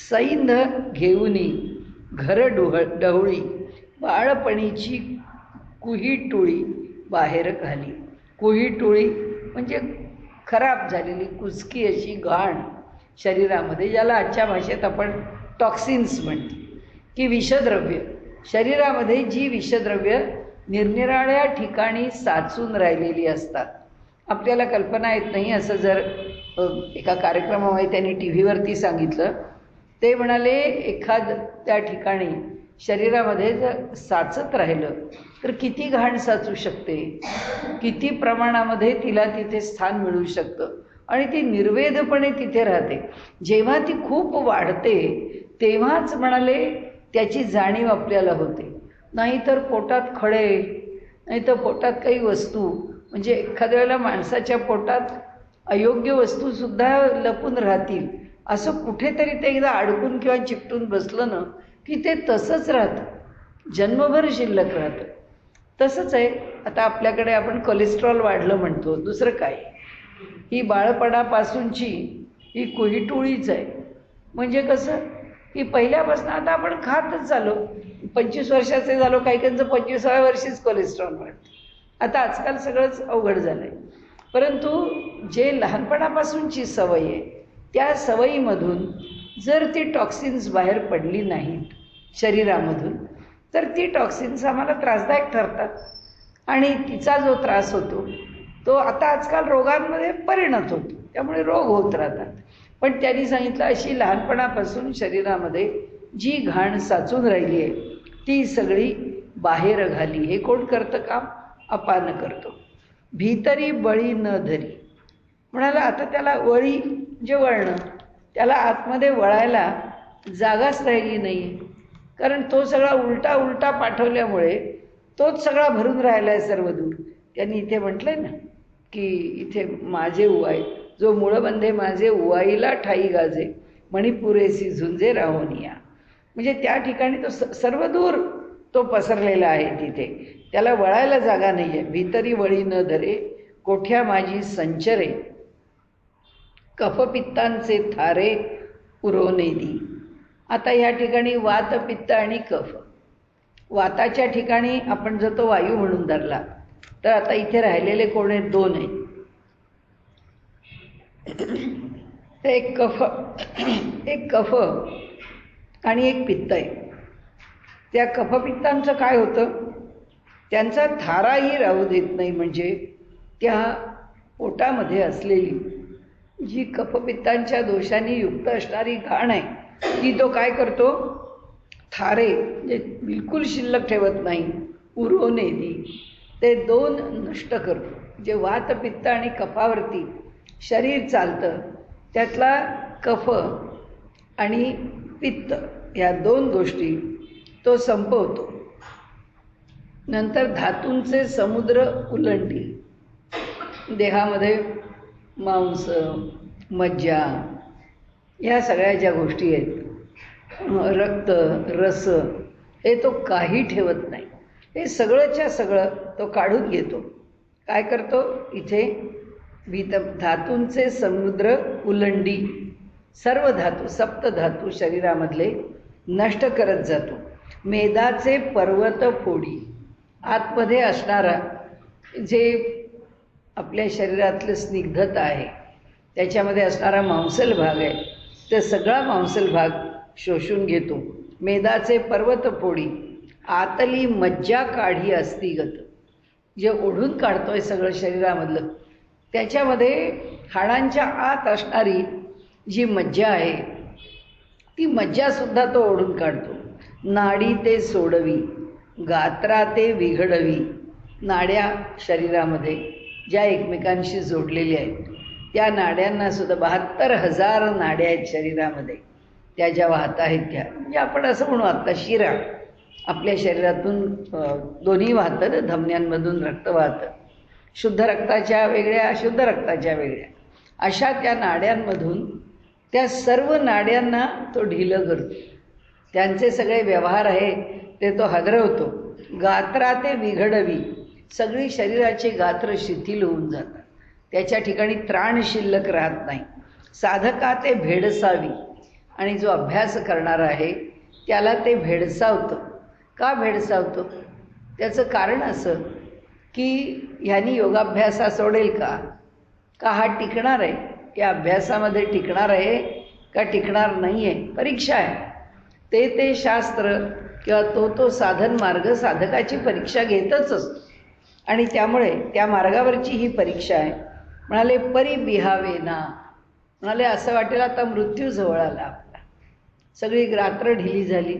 सैंध घेऊनी घर डवळी, बाळपणीची कुही टोळी बाहेर घाली. कुही टोळी म्हणजे खराब झालेली कुचकी अशी घाण शरीरामध्ये, ज्याला आजच्या भाषेत आपण टॉक्सिन्स म्हणतो की विषद्रव्य, शरीरामध्ये जी विषद्रव्य निरनिराळ्या ठिकाणी साचून राहिलेली असतात. आपल्याला कल्पना येत नाही. असं जर एका कार्यक्रमामध्ये त्यांनी टी व्हीवरती सांगितलं, ते म्हणाले त्या ठिकाणी शरीरामध्ये जर साचत राहिलं तर किती घाण साचू शकते, किती प्रमाणामध्ये तिला तिथे स्थान मिळू शकतं आणि ती निर्वेदपणे तिथे राहते. जेव्हा ती खूप वाढते तेव्हाच म्हणाले त्याची जाणीव आपल्याला होते. नाहीतर पोटात खडे, नाहीतर पोटात काही वस्तू, म्हणजे एखाद्या वेळेला माणसाच्या पोटात अयोग्य वस्तूसुद्धा लपून राहतील, असं कुठेतरी ते एकदा अडकून किंवा चिकटून बसलं ना की ते तसंच राहतं, जन्मभर शिल्लक राहतं. तसंच आहे आता आपल्याकडे आपण कोलेस्ट्रॉल वाढलं म्हणतो, दुसरं काय, ही बाळपणापासूनची ही कुहीटोळीच आहे. म्हणजे कसं की पहिल्यापासून आता आपण खातच चालू, 25 वर्षाचे झालो, काही काहींचं 25व्या वर्षीच कोलेस्ट्रॉल वाढतं. आता आजकाल सगळंच अवघड झालं आहे. परंतु जे लहानपणापासूनची सवय आहे त्या सवयीमधून जर ती टॉक्सिन्स बाहेर पडली नाहीत शरीरामधून, तर ती टॉक्सिन्स आम्हाला त्रासदायक ठरतात आणि तिचा जो त्रास होतो तो आता आजकाल रोगांमध्ये परिणत होतो, त्यामुळे रोग होत राहतात. पण त्यांनी सांगितलं अशी लहानपणापासून शरीरामध्ये जी घाण साचून राहिली आहे ती सगळी बाहेर घाली. हे कोण करतं काम? अपान करतो. भीतरी बळी न धरी म्हणाला. आता त्याला वळी म्हणजे वळणं, त्याला आतमध्ये वळायला जागाच राहिली नाही, कारण तो सगळा उलटा उलटा पाठवल्यामुळे तोच सगळा भरून राहिला आहे सर्व दूर. त्यांनी इथे म्हटलंय ना की इथे माझे उवाई जो मूळबंधे माझे उवाईला ठाई गाजे म्हणी पुरेसी झुंजे राहोनिया. म्हणजे त्या ठिकाणी तो सर्व दूर तो पसरलेला आहे, तिथे त्याला वळायला जागा नाही आहे. भीतरी वळी न धरे कोठ्या माझी संचरे कफपित्तांचे थारे पुरवणे दी. आता या ठिकाणी वात पित्त आणि कफ, वाताच्या ठिकाणी आपण जर तो वायू म्हणून धरला तर आता इथे राहिलेले कोण आहेत? दोन आहेत. एक कफ आणि एक पित्त आहे. त्या कफपित्तांचं काय होतं? त्यांचा थाराही राहू देत नाही. म्हणजे त्या पोटामध्ये असलेली जी कफपित्तांच्या दोषांनी युक्त असणारी घाण आहे ती तो काय करतो? थारे म्हणजे बिलकुल शिल्लक ठेवत नाही. उरवणे दी, ते दोन नष्ट करतो. जे वात पित्त आणि कफावरती शरीर चालतं त्यातला कफ आणि पित्त या दोन गोष्टी तो संपवतो. नंतर धातूंचे समुद्र उलंडी, देहामध्ये मांस मज्जा या सगळ्या ज्या गोष्टी आहेत, रक्त रस, हे तो काही ठेवत नाही. हे सगळंच्या सगळं तो काढून घेतो. काय करतो? इथे धातूंचे समुद्र उलंडी, सर्व धातू सप्तधातू शरीरामधले नष्ट करत जातो. मेदाचे पर्वत फोडी, आतमध्ये असणारा जे आपल्या शरीरातलं स्निग्धता आहे त्याच्यामध्ये असणारा मांसल भाग आहे, ते सगळा मांसल भाग शोषून घेतो. मेदाचे पर्वत फोडी आतली मज्जा काढी अस्थिगत, जे ओढून काढतोय सगळं शरीरामधलं त्याच्यामध्ये हाडांच्या आत असणारी जी मज्जा आहे ती मज्जासुद्धा तो ओढून काढतो. नाडी ते सोडवी गात्रा ते विघडवी, नाड्या शरीरामध्ये ज्या एकमेकांशी जोडलेल्या आहेत त्या नाड्यांना सुद्धा 72,000 नाड्या आहेत शरीरामध्ये, त्या ज्या वाहत आहेत त्या, म्हणजे आपण असं म्हणू आत्ता शिरा आपल्या शरीरातून दोन्ही वाहतं ना, धमन्यांमधून रक्त वाहतं, शुद्ध रक्ताच्या वेगळ्या अशुद्ध रक्ताच्या वेगळ्या, अशा त्या नाड्यांमधून त्या सर्व नाड्यांना तो ढिलं करतो. त्यांचे सगळे व्यवहार आहे ते तो हादरवतो. गात्रा ते विघडवी, सगळी शरीराचे गात्र शिथिल होऊन जातात, त्याच्या ठिकाणी त्राण शिल्लक राहत नाही. साधका ते भेडसावी, आणि जो अभ्यास करणारा आहे त्याला ते भेडसावतं. का भेडसावतो? त्याचं कारण असं की ह्यानी योगाभ्यासा सोडेल का हा टिकणार आहे, या अभ्यासामध्ये टिकणार आहे का टिकणार नाही आहे, परीक्षा आहे. ते शास्त्र किंवा तो साधन मार्ग साधकाची परीक्षा घेतच असतो आणि त्यामुळे त्या मार्गावरची ही परीक्षा आहे. म्हणाले परी बिहावे ना, म्हणाले असं वाटेल आता मृत्यू जवळ आला आपला, सगळी रात्र ढिली झाली,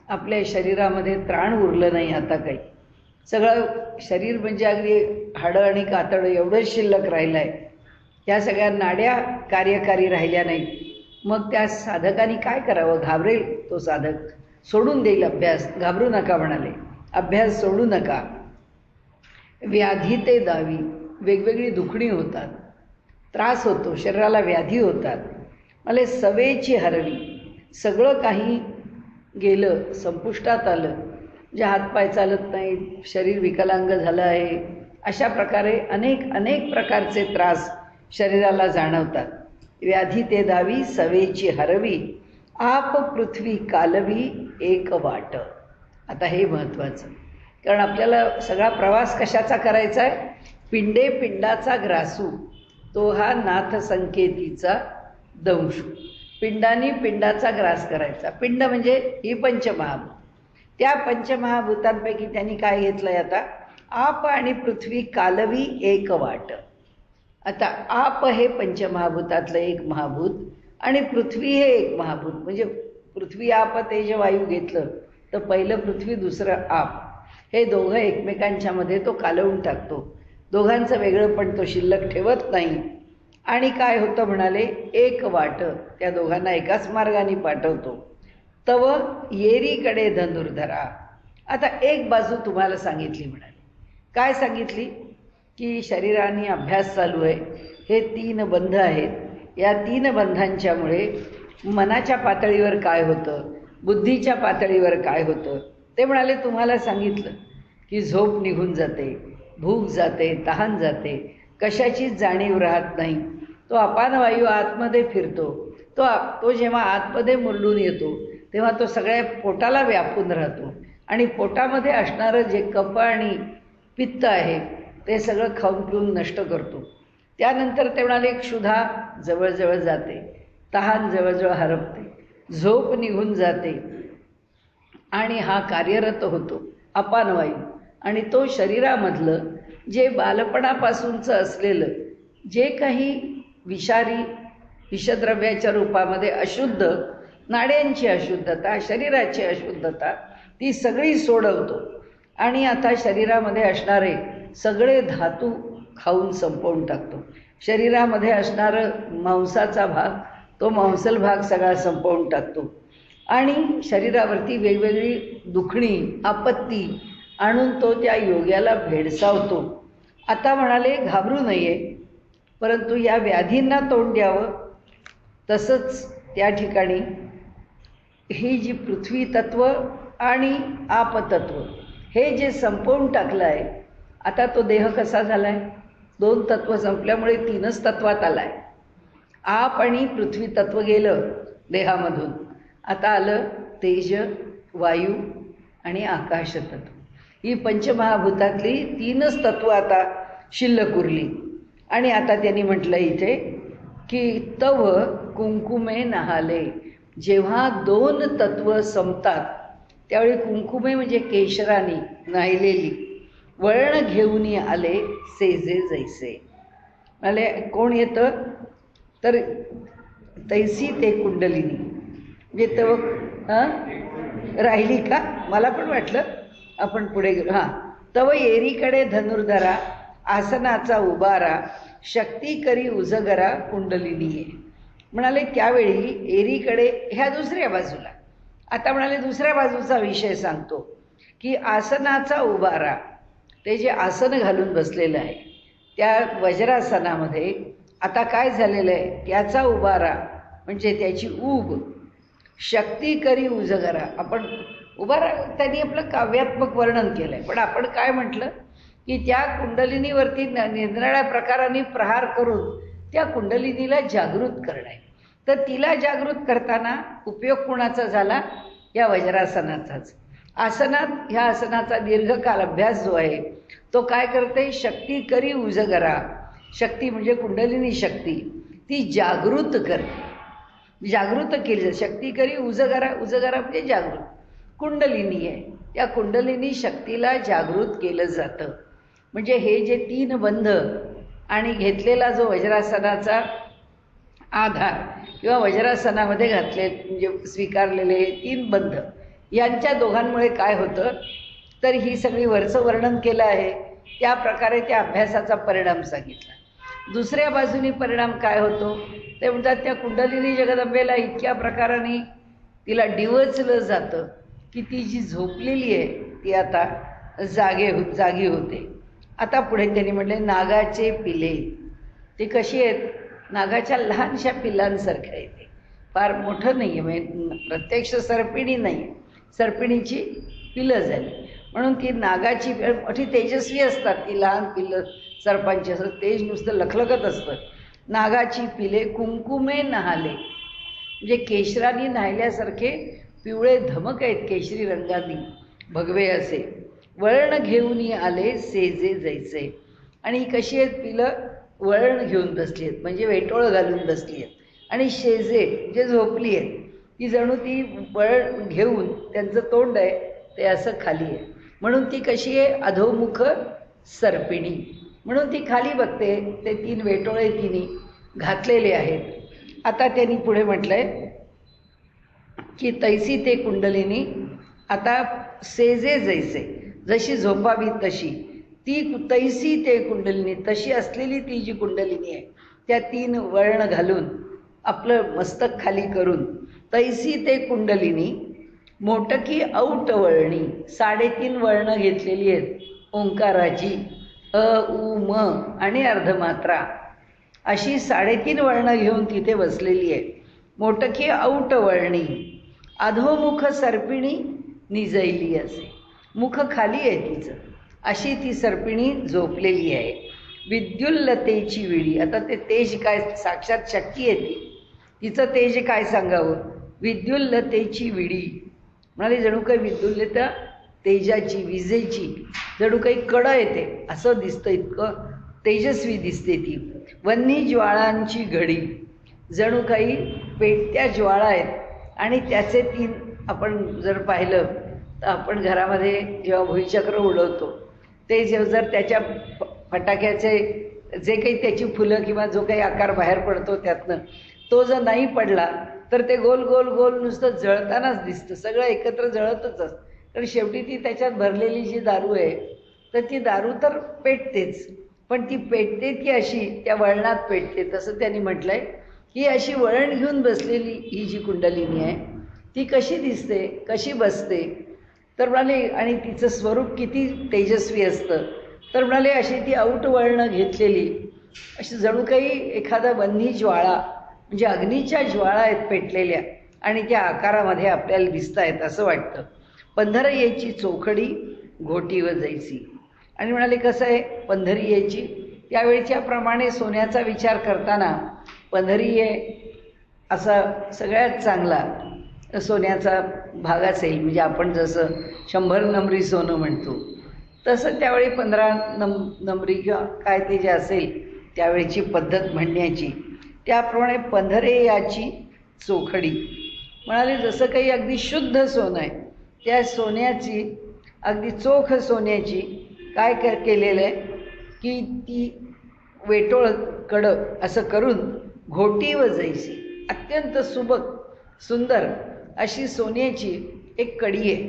आपल्या शरीरामध्ये त्राण उरलं नाही आता काही, सगळं शरीर म्हणजे अगदी हाडं आणि कातडं एवढंच शिल्लक राहिलं आहे, या सगळ्या नाड्या कार्यकारी राहिल्या नाहीत. मग त्या साधकाने काय करावं? घाबरेल तो साधक, सोडून देईल अभ्यास. घाबरू नका म्हणाले, अभ्यास सोडू नका. व्याधी ते दावी, वेगवेगळी दुखणी होतात, त्रास होतो, शरीराला व्याधी होतात. मला सवेची हरवी, सगळं काही गेलं, संपुष्टात आलं, जे हातपाय चालत नाहीत, शरीर विकलांग झालं आहे, अशा प्रकारे अनेक प्रकारचे त्रास शरीराला जाणवतात. व्याधी ते दावी सवेची हरवी, आप पृथ्वी कालवी एक वाट. आता हे महत्त्वाचं, कारण आपल्याला सगळा प्रवास कशाचा करायचा आहे? पिंडे पिंडाचा ग्रासू तो हा नाथ संकेतीचा दंशू. पिंडानी पिंडाचा ग्रास करायचा. पिंड म्हणजे ही पंचमहाभूत. त्या पंचमहाभूतांपैकी त्यांनी काय घेतलंय आता? आप आणि पृथ्वी कालवी एक वाट. आता आप हे पंचमहाभूतातलं एक महाभूत आणि पृथ्वी हे एक महाभूत. म्हणजे पृथ्वी आप तेज वायू घेतलं तर पहिलं पृथ्वी, दुसरं आप. हे दोघं एकमेकांच्या मध्ये तो कालवून टाकतो. दोघांचं वेगळं पण तो शिल्लक ठेवत नाही. आणि काय होतं म्हणाले? एक वाट. त्या दोघांना एकाच मार्गाने पाठवतो. तव येरीकडे धनुर्धरा. आता एक बाजू तुम्हाला सांगितली म्हणाले. काय सांगितली? की शरीराने अभ्यास चालू आहे. हे 3 बंध आहेत. या 3 बंधांच्यामुळे मनाच्या पातळीवर काय होतं, बुद्धीच्या पातळीवर काय होतं ते म्हणाले. तुम्हाला सांगितलं की झोप निघून जाते, भूक जाते, तहान जाते, कशाचीच जाणीव राहत नाही. तो अपानवायू आतमध्ये फिरतो. तो जेव्हा आतमध्ये मुरडून येतो तेव्हा तो सगळ्या पोटाला व्यापून राहतो आणि पोटामध्ये असणारं जे कफ आणि पित्त आहे ते सगळं खाऊन पिऊन नष्ट करतो. त्यानंतर ते म्हणाले क्षुधा जवळजवळ जाते, तहान जवळजवळ हरपते, झोप निघून जाते आणि हा कार्यरत होतो अपानवायू. आणि तो शरीरामधलं जे बालपणापासूनचं असलेलं जे काही विषारी विषद्रव्याच्या रूपामध्ये अशुद्ध, नाड्यांची अशुद्धता, शरीराची अशुद्धता ती सगळी सोडवतो आणि आता शरीरामध्ये असणारे सगळे धातू खाऊन संपवून टाकतो. शरीरामध्ये असणारं मांसाचा भाग, तो मांसल भाग सगळा संपवून टाकतो आणि शरीरावरती वेगवेगळी दुखणी, आपत्ती आणून तो त्या योग्याला भेडसावतो. आता म्हणाले घाबरू नये, परंतु या व्याधींना तोंड द्यावं. तसंच त्या ठिकाणी ही जी पृथ्वी तत्व आणि आपतत्व हे जे संपवून टाकलं आहे, आता तो देह कसा झाला आहे? 2 तत्व संपल्यामुळे 3च तत्वात आला आहे. आप आणि पृथ्वी तत्व गेलं देहामधून, आता आलं तेज, वायू आणि आकाश तत्व. ही पंचमहाभूतातली 3च तत्व आता शिल्लक उरली. आणि आता त्यांनी म्हटलं इथे की तव कुंकुमे नहाले. जेव्हा 2 तत्व संपतात त्यावेळी कुंकुमे म्हणजे केशरानी नाहिलेली वळण घेऊन आले सेजे जैसे. आले कोण येतं तर तैसी ते कुंडलिनी. म्हणजे तव राहिली का? मला पण वाटलं आपण पुढे गेलो. हां, तव येरीकडे धनुर्धरा, आसनाचा उबारा, शक्ती करी उजगरा कुंडलिनी ये. म्हणाले त्यावेळी एरीकडे ह्या दुसऱ्या बाजूला. आता म्हणाले दुसऱ्या बाजूचा विषय सांगतो की आसनाचा उबारा, ते जे आसन घालून बसलेलं आहे त्या वज्रासनामध्ये आता काय झालेलं आहे? त्याचा उबारा म्हणजे त्याची ऊब, शक्ती करी उजगरा. आपण उबारा त्यांनी आपलं काव्यात्मक वर्णन केलं आहे, पण आपण काय म्हटलं की त्या कुंडलिनीवरती निरनिराळ्या प्रकारांनी प्रहार करून त्या कुंडलिनीला जागृत करणं आहे. तर तिला जागृत करताना उपयोग कोणाचा झाला? या वज्रासनाचाच. आसनात ह्या आसनाचा दीर्घकाल अभ्यास जो आहे तो काय करते? शक्ती करी उजगरा. शक्ती म्हणजे कुंडलिनी शक्ती, ती जागृत करते, जागृत केली जाते. शक्ती करी उजगरा, उजगरा म्हणजे जागृत. कुंडलिनी आहे, त्या कुंडलिनी शक्तीला जागृत केलं जातं. म्हणजे हे जे 3 बंध आणि घेतलेला जो वज्रासनाचा आधार किंवा वज्रासनामध्ये घातले म्हणजे स्वीकारलेले 3 बंध, यांच्या दोघांमुळे काय होतं तर ही सगळी वरचं वर्णन केलं आहे त्या प्रकारे त्या अभ्यासाचा परिणाम सांगितला. दुसऱ्या बाजूनी परिणाम काय होतो ते म्हणतात त्या कुंडलिनी जगदंबेला इतक्या प्रकाराने तिला डिवचलं जातं की ती जी झोपलेली आहे ती आता जागी होते. आता पुढे त्यांनी म्हटले नागाचे पिले. ते कशी आहेत? नागाच्या लहानशा पिल्लांसारख्या आहे. ते फार मोठं नाही आहे, म्हणजे प्रत्यक्ष सर्पिणी नाही, सर्पिणीची पिलं झाली म्हणून ती नागाची मोठी तेजस्वी असतात. ती लहान पिल्लं सर्पांची असं तेज नुसतं लखलखत असतं. नागाची पिले कुंकुमे नहाले, म्हणजे केशरानी न्हायल्यासारखे पिवळे धमक आहेत केशरी रंगांनी. भगवे असे वळण घेऊन आले सेजे जैसे. आणि ही कशी आहेत पिलं वळण घेऊन बसली आहेत म्हणजे वेटोळं घालून बसली आहेत. आणि शेजे जे झोपली आहेत ती जणू ती वळण घेऊन त्यांचं तोंड आहे ते असं खाली आहे म्हणून ती कशी आहे अधोमुख सर्पिणी. म्हणून ती खाली बघते. ते 3 वेटोळे तिने घातलेले आहेत. आता त्यांनी पुढे म्हटलंय की तैसी ते कुंडलिनी. आता सेजे जैसे जशी झोपावी तशी ती तैसी ते कुंडलिनी तशी असलेली ती जी कुंडलिनी आहे त्या 3 वळण घालून आपलं मस्तक खाली करून तैसी ते कुंडलिनी मोटकी औट वळणी 3.5 वळणं घेतलेली आहेत ओंकाराची अ उ म आणि अर्धमात्रा अशी 3.5 वळणं घेऊन तिथे बसलेली आहे. मोटकी औट वळणी अधोमुख सर्पिणी निजैली असे मुख खाली आहे तिचं अशी ती सर्पिणी झोपलेली आहे. विद्युल्लतेची विडी. आता ते तेज काय साक्षात शक्ती आहे ती तिचं तेज काय सांगावं. विद्युल्लतेची विडी म्हणाले जणू काही विद्युल्लता तेजाची विजेची जणू काही कड येते असं दिसतं इतकं तेजस्वी दिसते ती. वन्नी ज्वाळांची घडी जणू काही पेटत्या ज्वाळा आहेत आणि त्याचे 3 आपण जर पाहिलं तर आपण घरामध्ये जेव्हा भुईचक्र उडवतो ते जर त्याच्या फटाक्याचे जे काही त्याची फुलं किंवा जो काही आकार बाहेर पडतो त्यातनं तो जर नाही पडला तर ते गोल गोल गोल नुसतं जळतानाच दिसतं. सगळं एकत्र जळतच असतं कारण शेवटी ती त्याच्यात भरलेली जी दारू आहे तर ती दारू तर पेटतेच पण ती पेटते ती अशी त्या वळणात पेटते. तसं त्यांनी म्हटलंय की अशी वळण घेऊन बसलेली ही जी कुंडलिनी आहे ती कशी दिसते कशी बसते तर म्हणाले आणि तिचं स्वरूप किती तेजस्वी असतं तर म्हणाले अशी ती औट वळणं घेतलेली अशी जणू काही एखादा वन्ही ज्वाळा म्हणजे अग्नीच्या ज्वाळा आहेत पेटलेल्या आणि त्या आकारामध्ये आपल्याला दिसत आहेत असं वाटतं. पंधरयेची चोखडी घोटी व जैसी. आणि म्हणाले कसं आहे पंधरयेची त्यावेळच्याप्रमाणे सोन्याचा विचार करताना पंधरये असा सगळ्यात चांगला सोन्याचा भाग असेल म्हणजे आपण जसं 100 नंबरी सोनं म्हणतो तसं त्यावेळी 15 नंबरी किंवा काय ते जे असेल त्यावेळीची पद्धत म्हणण्याची त्याप्रमाणे पंधरयाची चोखडी म्हणाले जसं काही अगदी शुद्ध सोनं आहे त्या सोन्याची अगदी चोख सोन्याची काय केलेलं आहे की ती वेटोळ कडं असं करून घोटी व जैसी अत्यंत सुबक सुंदर अशी सोन्याची एक कडी आहे.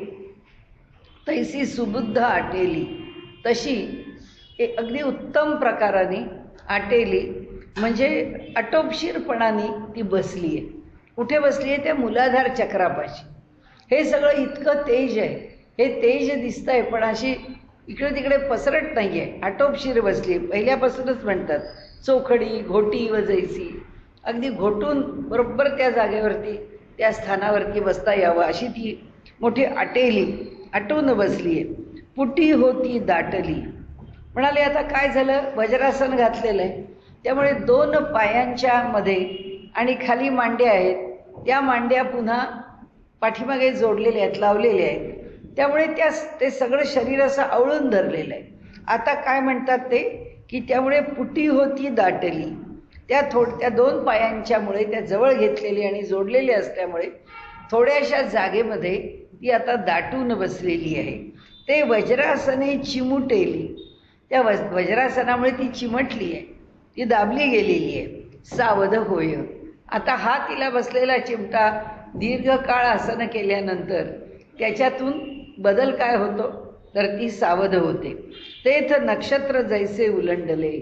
तैसी सुबुद्ध आटेली तशी एक अगदी उत्तम प्रकाराने आटेली म्हणजे आटोपशीरपणाने ती बसली आहे. कुठे बसली आहे त्या मूलाधार चक्रापाशी. हे सगळं इतकं तेज आहे हे तेज दिसतं आहे पण अशी इकडे तिकडे पसरट नाही आहे आटोपशीर बसली आहे. पहिल्यापासूनच म्हणतात चोखडी घोटी व जैसी अगदी घोटून बरोबर त्या जागेवरती त्या स्थानावरती बसता यावं अशी ती मोठी आटेली आटून बसली आहे. पुटी होती दाटली म्हणाले आता काय झालं वज्रासन घातलेलं आहे त्यामुळे 2 पायांच्या मध्ये आणि खाली मांड्या आहेत त्या मांड्या पुन्हा पाठीमागे जोडलेल्या आहेत लावलेल्या आहेत त्यामुळे ते सगळं शरीर असं आवळून धरलेलं आहे. आता काय म्हणतात ते की त्यामुळे पुटी होती दाटली त्या 2 पायांच्यामुळे त्या जवळ घेतलेली आणि जोडलेली असल्यामुळे थोड्याशा जागेमध्ये ती आता दाटून बसलेली आहे. ते वज्रासने चिमुटेली त्या वज्रासनामुळे ती चिमटली आहे ती दाबली गेलेली आहे. सावध होय. आता हा तिला बसलेला चिमटा दीर्घकाळ आसन केल्यानंतर त्याच्यातून बदल काय होतो तर ती सावध होते. तेथ नक्षत्र जैसे उलंडले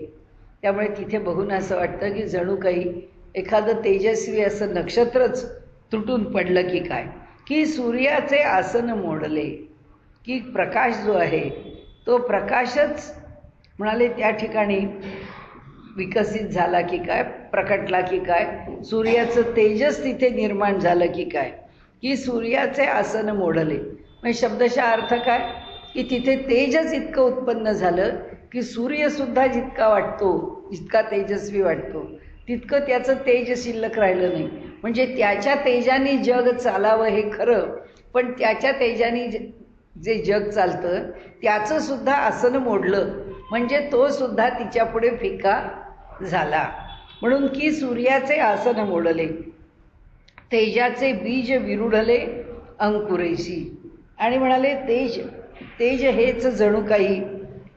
त्यामुळे तिथे बघून असं वाटतं की जणू काही एखादं तेजस्वी असं नक्षत्रच तुटून पडलं की काय की सूर्याचे आसन मोडले की प्रकाश जो आहे तो प्रकाशच म्हणाले त्या ठिकाणी विकसित झाला की काय प्रकटला की काय सूर्याचं तेजस तिथे निर्माण झालं की काय की सूर्याचे आसन मोडले. म्हणजे शब्दशः अर्थ काय की तिथे तेजच इतकं उत्पन्न झालं की सूर्यसुद्धा जितका वाटतो जितका तेजस्वी वाटतो तितकं त्याचं तेज शिल्लक राहिलं नाही. म्हणजे त्याच्या तेजाने जग चालावं हे खरं पण त्याच्या तेजाने जे जग चालतं त्याचं सुद्धा आसन मोडलं, म्हणजे तो सुद्धा तिच्या पुढे फिका झाला. म्हणून की सूर्याचे आसन मोडले, तेजाचे बीज विरुढले अंकुरेशी. आणि म्हणाले तेज, तेज हेच जणू काही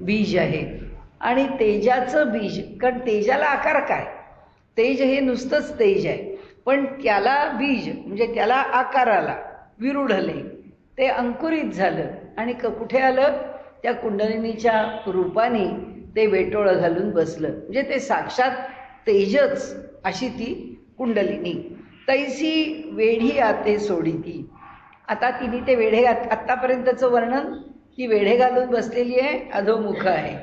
बीज आहे. आणि तेजाचं बीज, कारण तेजाला आकार काय, तेज हे नुसतंच तेज आहे, पण त्याला बीज म्हणजे त्याला आकार आला, विरुढले, ते अंकुरित झालं. आणि कुठे आलं, त्या कुंडलिनीच्या रूपाने ते वेटोळं घालून बसलं. म्हणजे ते साक्षात तेजच अशी ती कुंडलिनी. तैसी वेढी आते सोडिती. आता तिने ते वेढे आत्तापर्यंतचं वर्णन, ती वेढे घालून बसलेली आहे, अधोमुख आहे.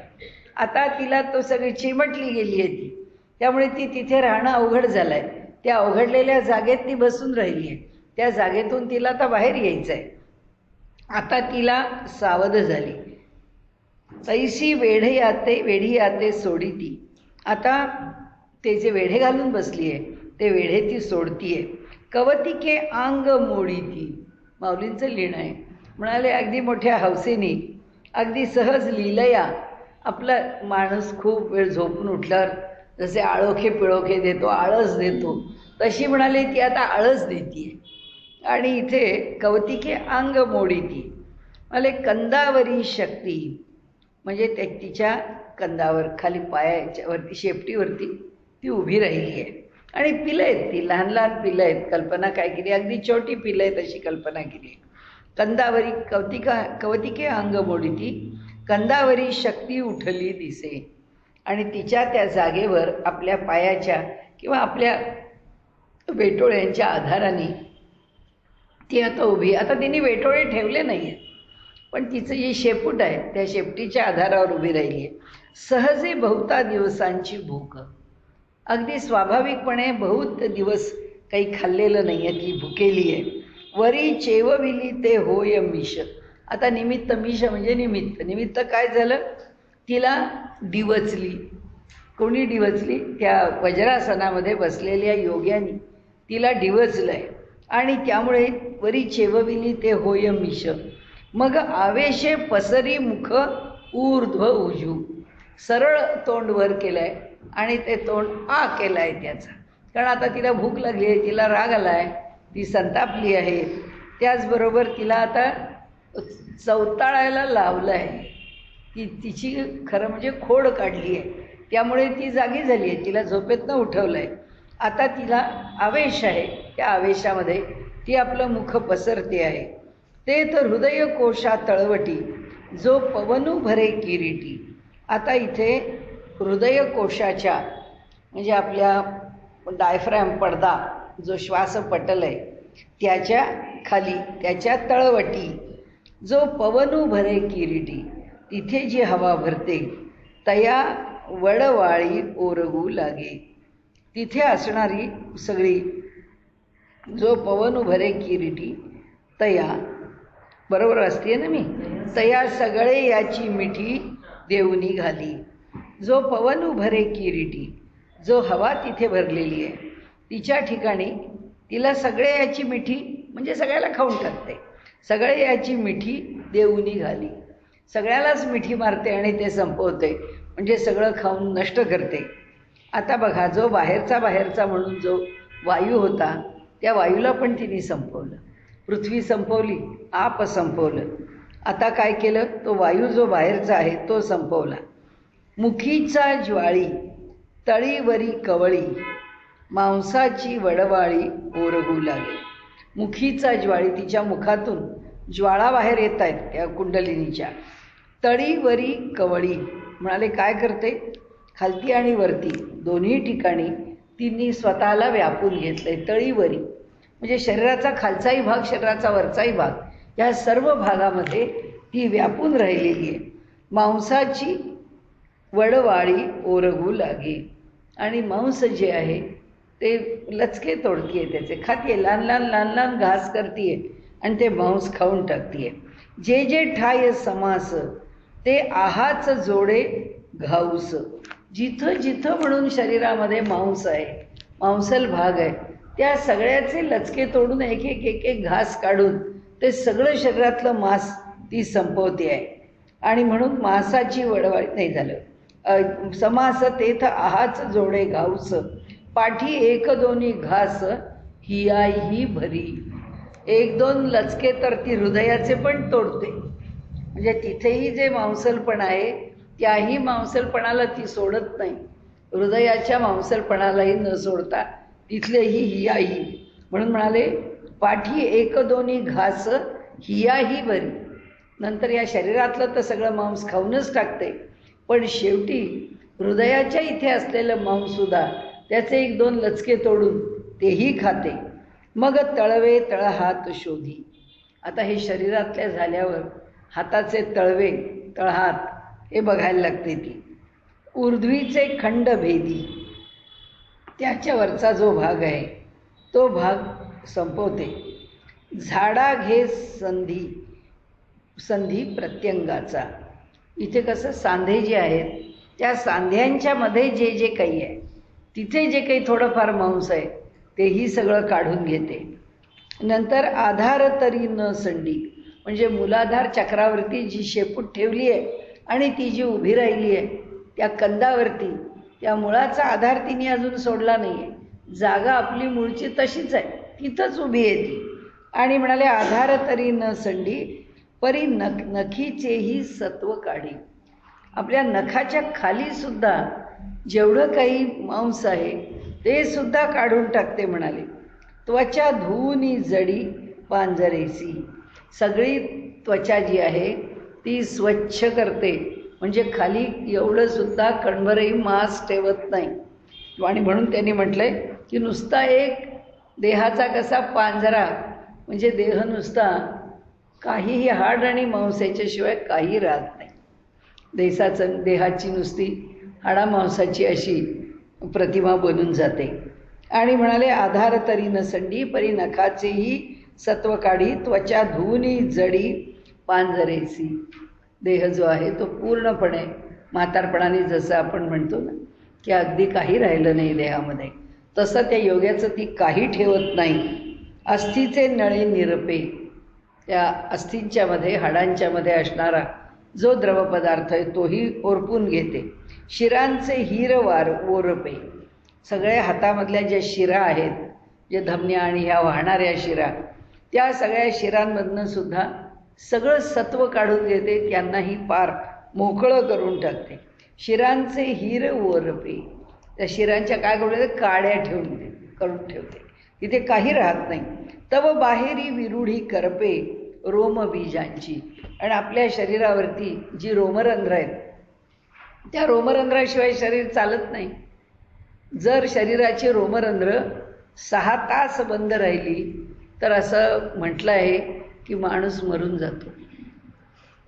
आता तिला तो सगळी चिमटली गेली आहे ती, त्यामुळे ती तिथे राहणं अवघड झालं आहे. त्या अवघडलेल्या जागेत ती बसून राहिली आहे. त्या जागेतून तिला आता बाहेर यायचं आहे. आता तिला सावध झाली. तैसी वेढी आते सोडिती. आता ते जे वेढे घालून बसली आहे ते वेढे ती सोडतीये. कवतिके अंग मोडीती. माऊलींचं लिहिणं आहे. म्हणाले अगदी मोठ्या हौसेने, अगदी सहज लीलया, आपला माणूस खूप वेळ झोपून उठल्यावर जसे आळोखे पिळोखे देतो, आळस देतो, तशी म्हणाले ती आता आळस देतीये. आणि इथे कवतिके अंग मोडीती. म्हणाले कंदावरी शक्ती, म्हणजे तिच्या कंदावर, खाली पायाच्यावरती, शेपटीवरती ती उभी राहिली आहे. आणि पिलं आहेत, ती लहान लहान पिलं आहेत. कल्पना काय केली, अगदी छोटी पिलं आहेत अशी कल्पना केली. कंदावरी कवतिके अंग मोडीती, कंदावरी शक्ती उठली दिसे. आणि तिच्या त्या जागेवर आपल्या पायाच्या किंवा आपल्या वेटोळ्यांच्या आधाराने ती आता उभी. आता तिने वेटोळे ठेवले नाही आहेत, पण तिचं जी शेपूट आहे त्या शेपटीच्या आधारावर उभी राहिली आहे. सहजे बहुता दिवसांची भूक. अगदी स्वाभाविकपणे बहुत दिवस काही खाल्लेलं नाही आहे, ती भुकेली आहे. वरी चेवविली ते होय मिश. आता निमित्त, मिश म्हणजे निमित्त. निमित्त काय झालं, तिला डिवचली. कोणी डिवचली, त्या वज्रासनामध्ये बसलेल्या योग्यानी तिला डिवचलं आहे. आणि त्यामुळे वरी चेवविली ते होय मिश. मग आवेशे पसरी मुख ऊर्ध्व उजू. सरळ तोंड वर केलं आहे आणि ते तोंड आ केलं आहे त्याचा, कारण आता तिला भूक लागली आहे, तिला राग आला आहे, ती संतापली आहे. त्याचबरोबर तिला आता चवताळायला लावलं आहे. तिची खरं म्हणजे खोड काढली आहे, त्यामुळे ती जागी झाली आहे, तिला झोपेतनं उठवलं आहे. आता तिला आवेश आहे, त्या आवेशामध्ये ती आपलं मुख पसरते आहे. ते तर हृदय कोशा तळवटी, जो पवनू भरे किरीटी. आता इथे हृदय कोशाच्या म्हणजे आपल्या डायफ्रॅम पडदा, जो श्वासपटल आहे त्याच्या खाली, त्याच्या तळवटी, जो पवनू भरे किरीटी, तिथे जी हवा भरते, तया वडवाळी ओरगू लागे. तिथे असणारी सगळी, जो पवनू भरे किरीटी, तया, बरोबर असते ना मी, तया सगळे याची मिठी देऊनी घाली. जो पवनू भरे किरीटी, जो हवा तिथे भरलेली आहे तिच्या ठिकाणी तिला सगळे याची मिठी म्हणजे सगळ्याला खाऊन टाकते. सगळे याची मिठी देऊनी घाली. सगळ्यालाच मिठी मारते आणि ते संपवते, म्हणजे सगळं खाऊन नष्ट करते. आता बघा, जो बाहेरचा म्हणून जो वायू होता त्या वायूला पण तिने संपवलं. पृथ्वी संपवली, आप संपवलं. आता काय केलं, तो वायू जो बाहेरचा आहे तो संपवला. मुखीचा ज्वाळी तळीवरी कवळी, मांसाची वडवाळी ओरगू लागे. मुखीचा ज्वाळी, तिच्या मुखातून ज्वाळा बाहेर येत आहेत त्या कुंडलिनीच्या. तळीवरी कवळी म्हणाले काय करते, खालती आणि वरती दोन्ही ठिकाणी तिने स्वतःला व्यापून घेतलंय. तळीवरी म्हणजे शरीराचा खालचाही भाग, शरीराचा वरचाही भाग, या सर्व भागामध्ये ती व्यापून राहिलेली आहे. मांसाची वडवाळी ओरगू लागे. आणि मांस जे आहे ते लचके तोडतीये, त्याचे खातीये, लहान लहान घास करतीये आणि ते मांस खाऊन टाकतीये. जे जे ठाय समास ते आहाच जोडे घाऊस. जिथं जिथं म्हणून शरीरामध्ये मांस आहे, मांसल भाग आहे, त्या सगळ्याचे लचके तोडून एक एक घास काढून ते सगळं शरीरातलं मांस ती संपवते आहे. आणि म्हणून मासाची वडवाळी नाही झालं, समास तेथ आहाच जोडे घाऊस, पाठी एक दोन्ही घास हियाही भरी. एक दोन लचके तर ती हृदयाचे पण तोडते. म्हणजे तिथेही जे मांसलपण आहे त्याही मांसलपणाला ती सोडत नाही, हृदयाच्या मांसलपणालाही न सोडता तिथलेही हियाही. म्हणून म्हणाले पाठी एक दोन्ही घास हियाही भरी. नंतर या शरीरातलं तर सगळं मांस खाऊनच टाकते, पण शेवटी हृदयाच्या इथे असलेलं मांससुद्धा त्याचे एक दोन लचके तोडून तेही खाते. मग तळवे तळहात शोधी. आता हे शरीरातल्या झाल्यावर हाताचे तळवे तळहात हे बघायला लागते ती. ऊर्ध्वीचे खंड भेदी, त्याच्यावरचा जो भाग आहे तो भाग संपवते. झाडा घे संधी संधी प्रत्यंगाचा. इथे कसं सांधे जे आहेत त्या सांध्यांच्या मध्ये जे जे काही आहे तिथे जे काही थोडंफार मांस आहे तेही सगळं काढून घेते. नंतर आधार तरी न संडी, म्हणजे मूलाधार चक्रावरती जी शेपूट ठेवली आहे आणि ती जी उभी राहिली आहे त्या कंदावरती, त्या मुळाचा आधार तिने अजून सोडला नाही आहे. जागा आपली मूळची तशीच आहे, तिथंच उभी आहे ती. आणि म्हणाले आधार तरी न संडी परी नखीचेही सत्व काढी. आपल्या नखाच्या खाली सुद्धा जेवढं काही मांस आहे ते सुद्धा काढून टाकते. म्हणाले त्वचा धुवूनी जडी पांजरेसी. सगळी त्वचा जी आहे ती स्वच्छ करते, म्हणजे खाली एवढं सुद्धा कणभरही मांस ठेवत नाही. आणि म्हणून त्यांनी म्हटलंय की नुसता एक देहाचा कसा पांजरा, म्हणजे देह नुसता काहीही हाड आणि मांसाच्याशिवाय काही राहत नाही. देहाची नुसती हाडा मांसाची अशी प्रतिमा बनून जाते. आणि म्हणाले आधार तरी न संडी परी नखाचेही सत्व काढी, त्वचा धुवूनी जडी पांजरेसी. देह जो आहे तो पूर्णपणे म्हातारपणाने जसं आपण म्हणतो ना की अगदी काही राहिलं नाही देहामध्ये, तसं त्या योग्याचं ती काही ठेवत नाही. अस्थीचे नळे निरपे, त्या अस्थींच्या मध्ये हाडांच्या मध्ये असणारा जो द्रवपदार्थ आहे तोही ओरपून घेते. शिरांचे हिरवार ओरपे, सगळ्या हातामधल्या ज्या शिरा आहेत, जे धमन्या आणि ह्या वाहणाऱ्या शिरा, त्या सगळ्या शिरांमधनं सुद्धा सगळं सत्व काढून घेते, त्यांनाही पार मोकळं करून टाकते. शिरांचे हिर ओरपे, त्या शिरांच्या काय करून काड्या करून ठेवते, तिथे काही राहत नाही. तव बाहेरी विरूढी करपे रोम बीजांची. आणि आपल्या शरीरावरती जी रोमरंध्र आहेत त्या रोमरंध्राशिवाय शरीर चालत नाही. जर शरीराची रोमरंध्र 6 तास बंद राहिली तर असं म्हटलं आहे की माणूस मरून जातो.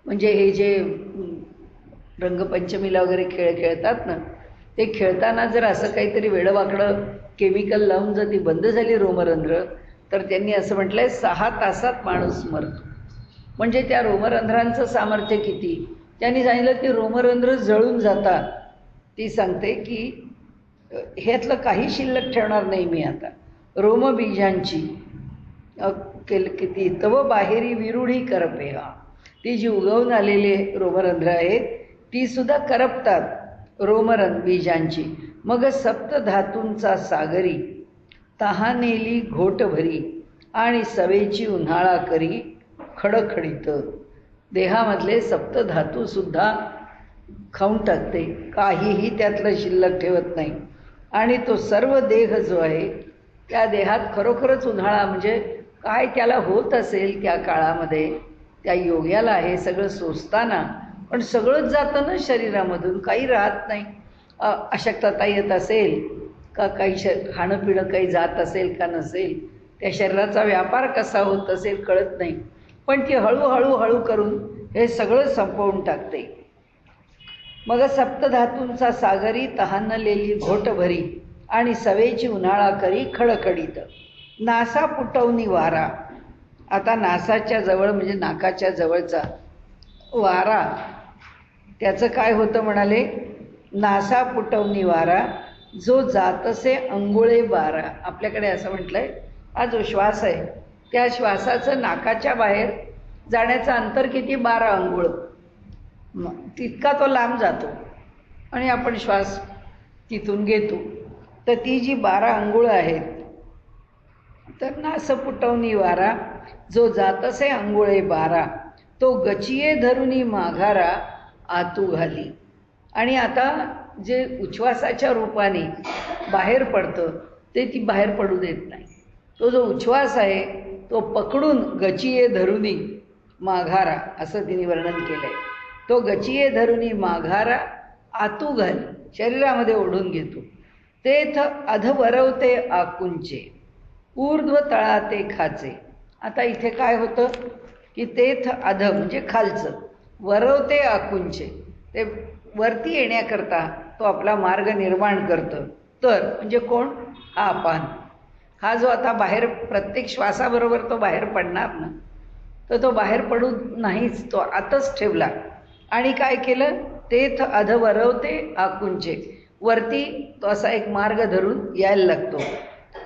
म्हणजे हे जे रंगपंचमीला वगैरे खेळ खेळतात ना, ते खेळताना जर असं काहीतरी वेडवाकडं केमिकल लावून जर ती बंद झाली रोमरंध्र, तर त्यांनी असं म्हटलं आहे 6 तासात माणूस मरतो. म्हणजे त्या रोमरंध्रांचं सामर्थ्य किती. त्यांनी सांगितलं की रोमरंध्र जळून जातात. ती सांगते की ह्यातलं काही शिल्लक ठेवणार नाही मी आता. रोमबीजांची किती तव बाहेरी विरूढी करपे. हा, ती जी उगवून आलेली रोमरंध्र आहेत ती सुद्धा करपतात बीजांची. मग सप्तधातूंचा सागरी तहानेली घोट भरी आणि सवेची उन्हाळा करी खडखडीत. देहामधले सप्तधातू सुद्धा खाऊन टाकते, काहीही त्यातलं शिल्लक ठेवत नाही. आणि तो सर्व देह जो आहे त्या देहात खरोखरच उन्हाळा, म्हणजे काय त्याला होत असेल त्या काळामध्ये, त्या योग्याला हे सगळं सोसताना पण सगळंच जातं ना शरीरामधून, काही राहत नाही. अशक्तता येत असेल का, काही खाणं पिणं काही जात असेल का नसेल, त्या शरीराचा व्यापार कसा होत असेल कळत नाही. पण ती हळूहळू करून हे सगळं संपवून टाकते. मग सप्तधातूंचा सागरी तहानलेली घोट भरी आणि सवेची उन्हाळा करी खडखडीत. नासा पुटवणी वारा. आता नासाच्या जवळ म्हणजे नाकाच्या जवळचा वारा, त्याचं काय होतं म्हणाले, नासा पुटवणी वारा जो जातसे अंगुळे बारा. आपल्याकडे असं म्हटलंय हा जो श्वास आहे त्या श्वासाचं नाकाच्या बाहेर जाण्याचं अंतर किती? 12 अंघोळ. तितका तो लांब जातो आणि आपण श्वास तिथून घेतो. तर ती जी 12 अंघोळ आहेत, तर नासपुटवनी वारा जो जातसे अंघोळे 12, तो गचिये धरुनी माघारा आतू घाली. आणि आता जे उच्छ्वासाच्या रूपाने बाहेर पडतं ते ती बाहेर पडू देत नाही. तो जो उच्छ्वास आहे तो पकडून गचिये धरुनी माघारा असं तिने वर्णन केलंय. तो गचिये धरुनी माघारा आतू घाली, शरीरामध्ये ओढून घेतो. तेथ अधवरवते आकुंचे, ऊर्ध्व तळाते खाचे. आता इथे काय होतं की तेथ अध म्हणजे खालचं, वरवते आकुंचे, ते वरती येण्याकरता तो आपला मार्ग निर्माण करतं. तर म्हणजे कोण? हा अपान. हा जो आता बाहेर प्रत्येक श्वासाबरोबर तो बाहेर पडणार ना, तर तो बाहेर पडू नाहीच, तो आतच ठेवला. आणि काय केलं? तेथ अधवरवते आकुंचे, वरती तो असा एक मार्ग धरून यायला लागतो.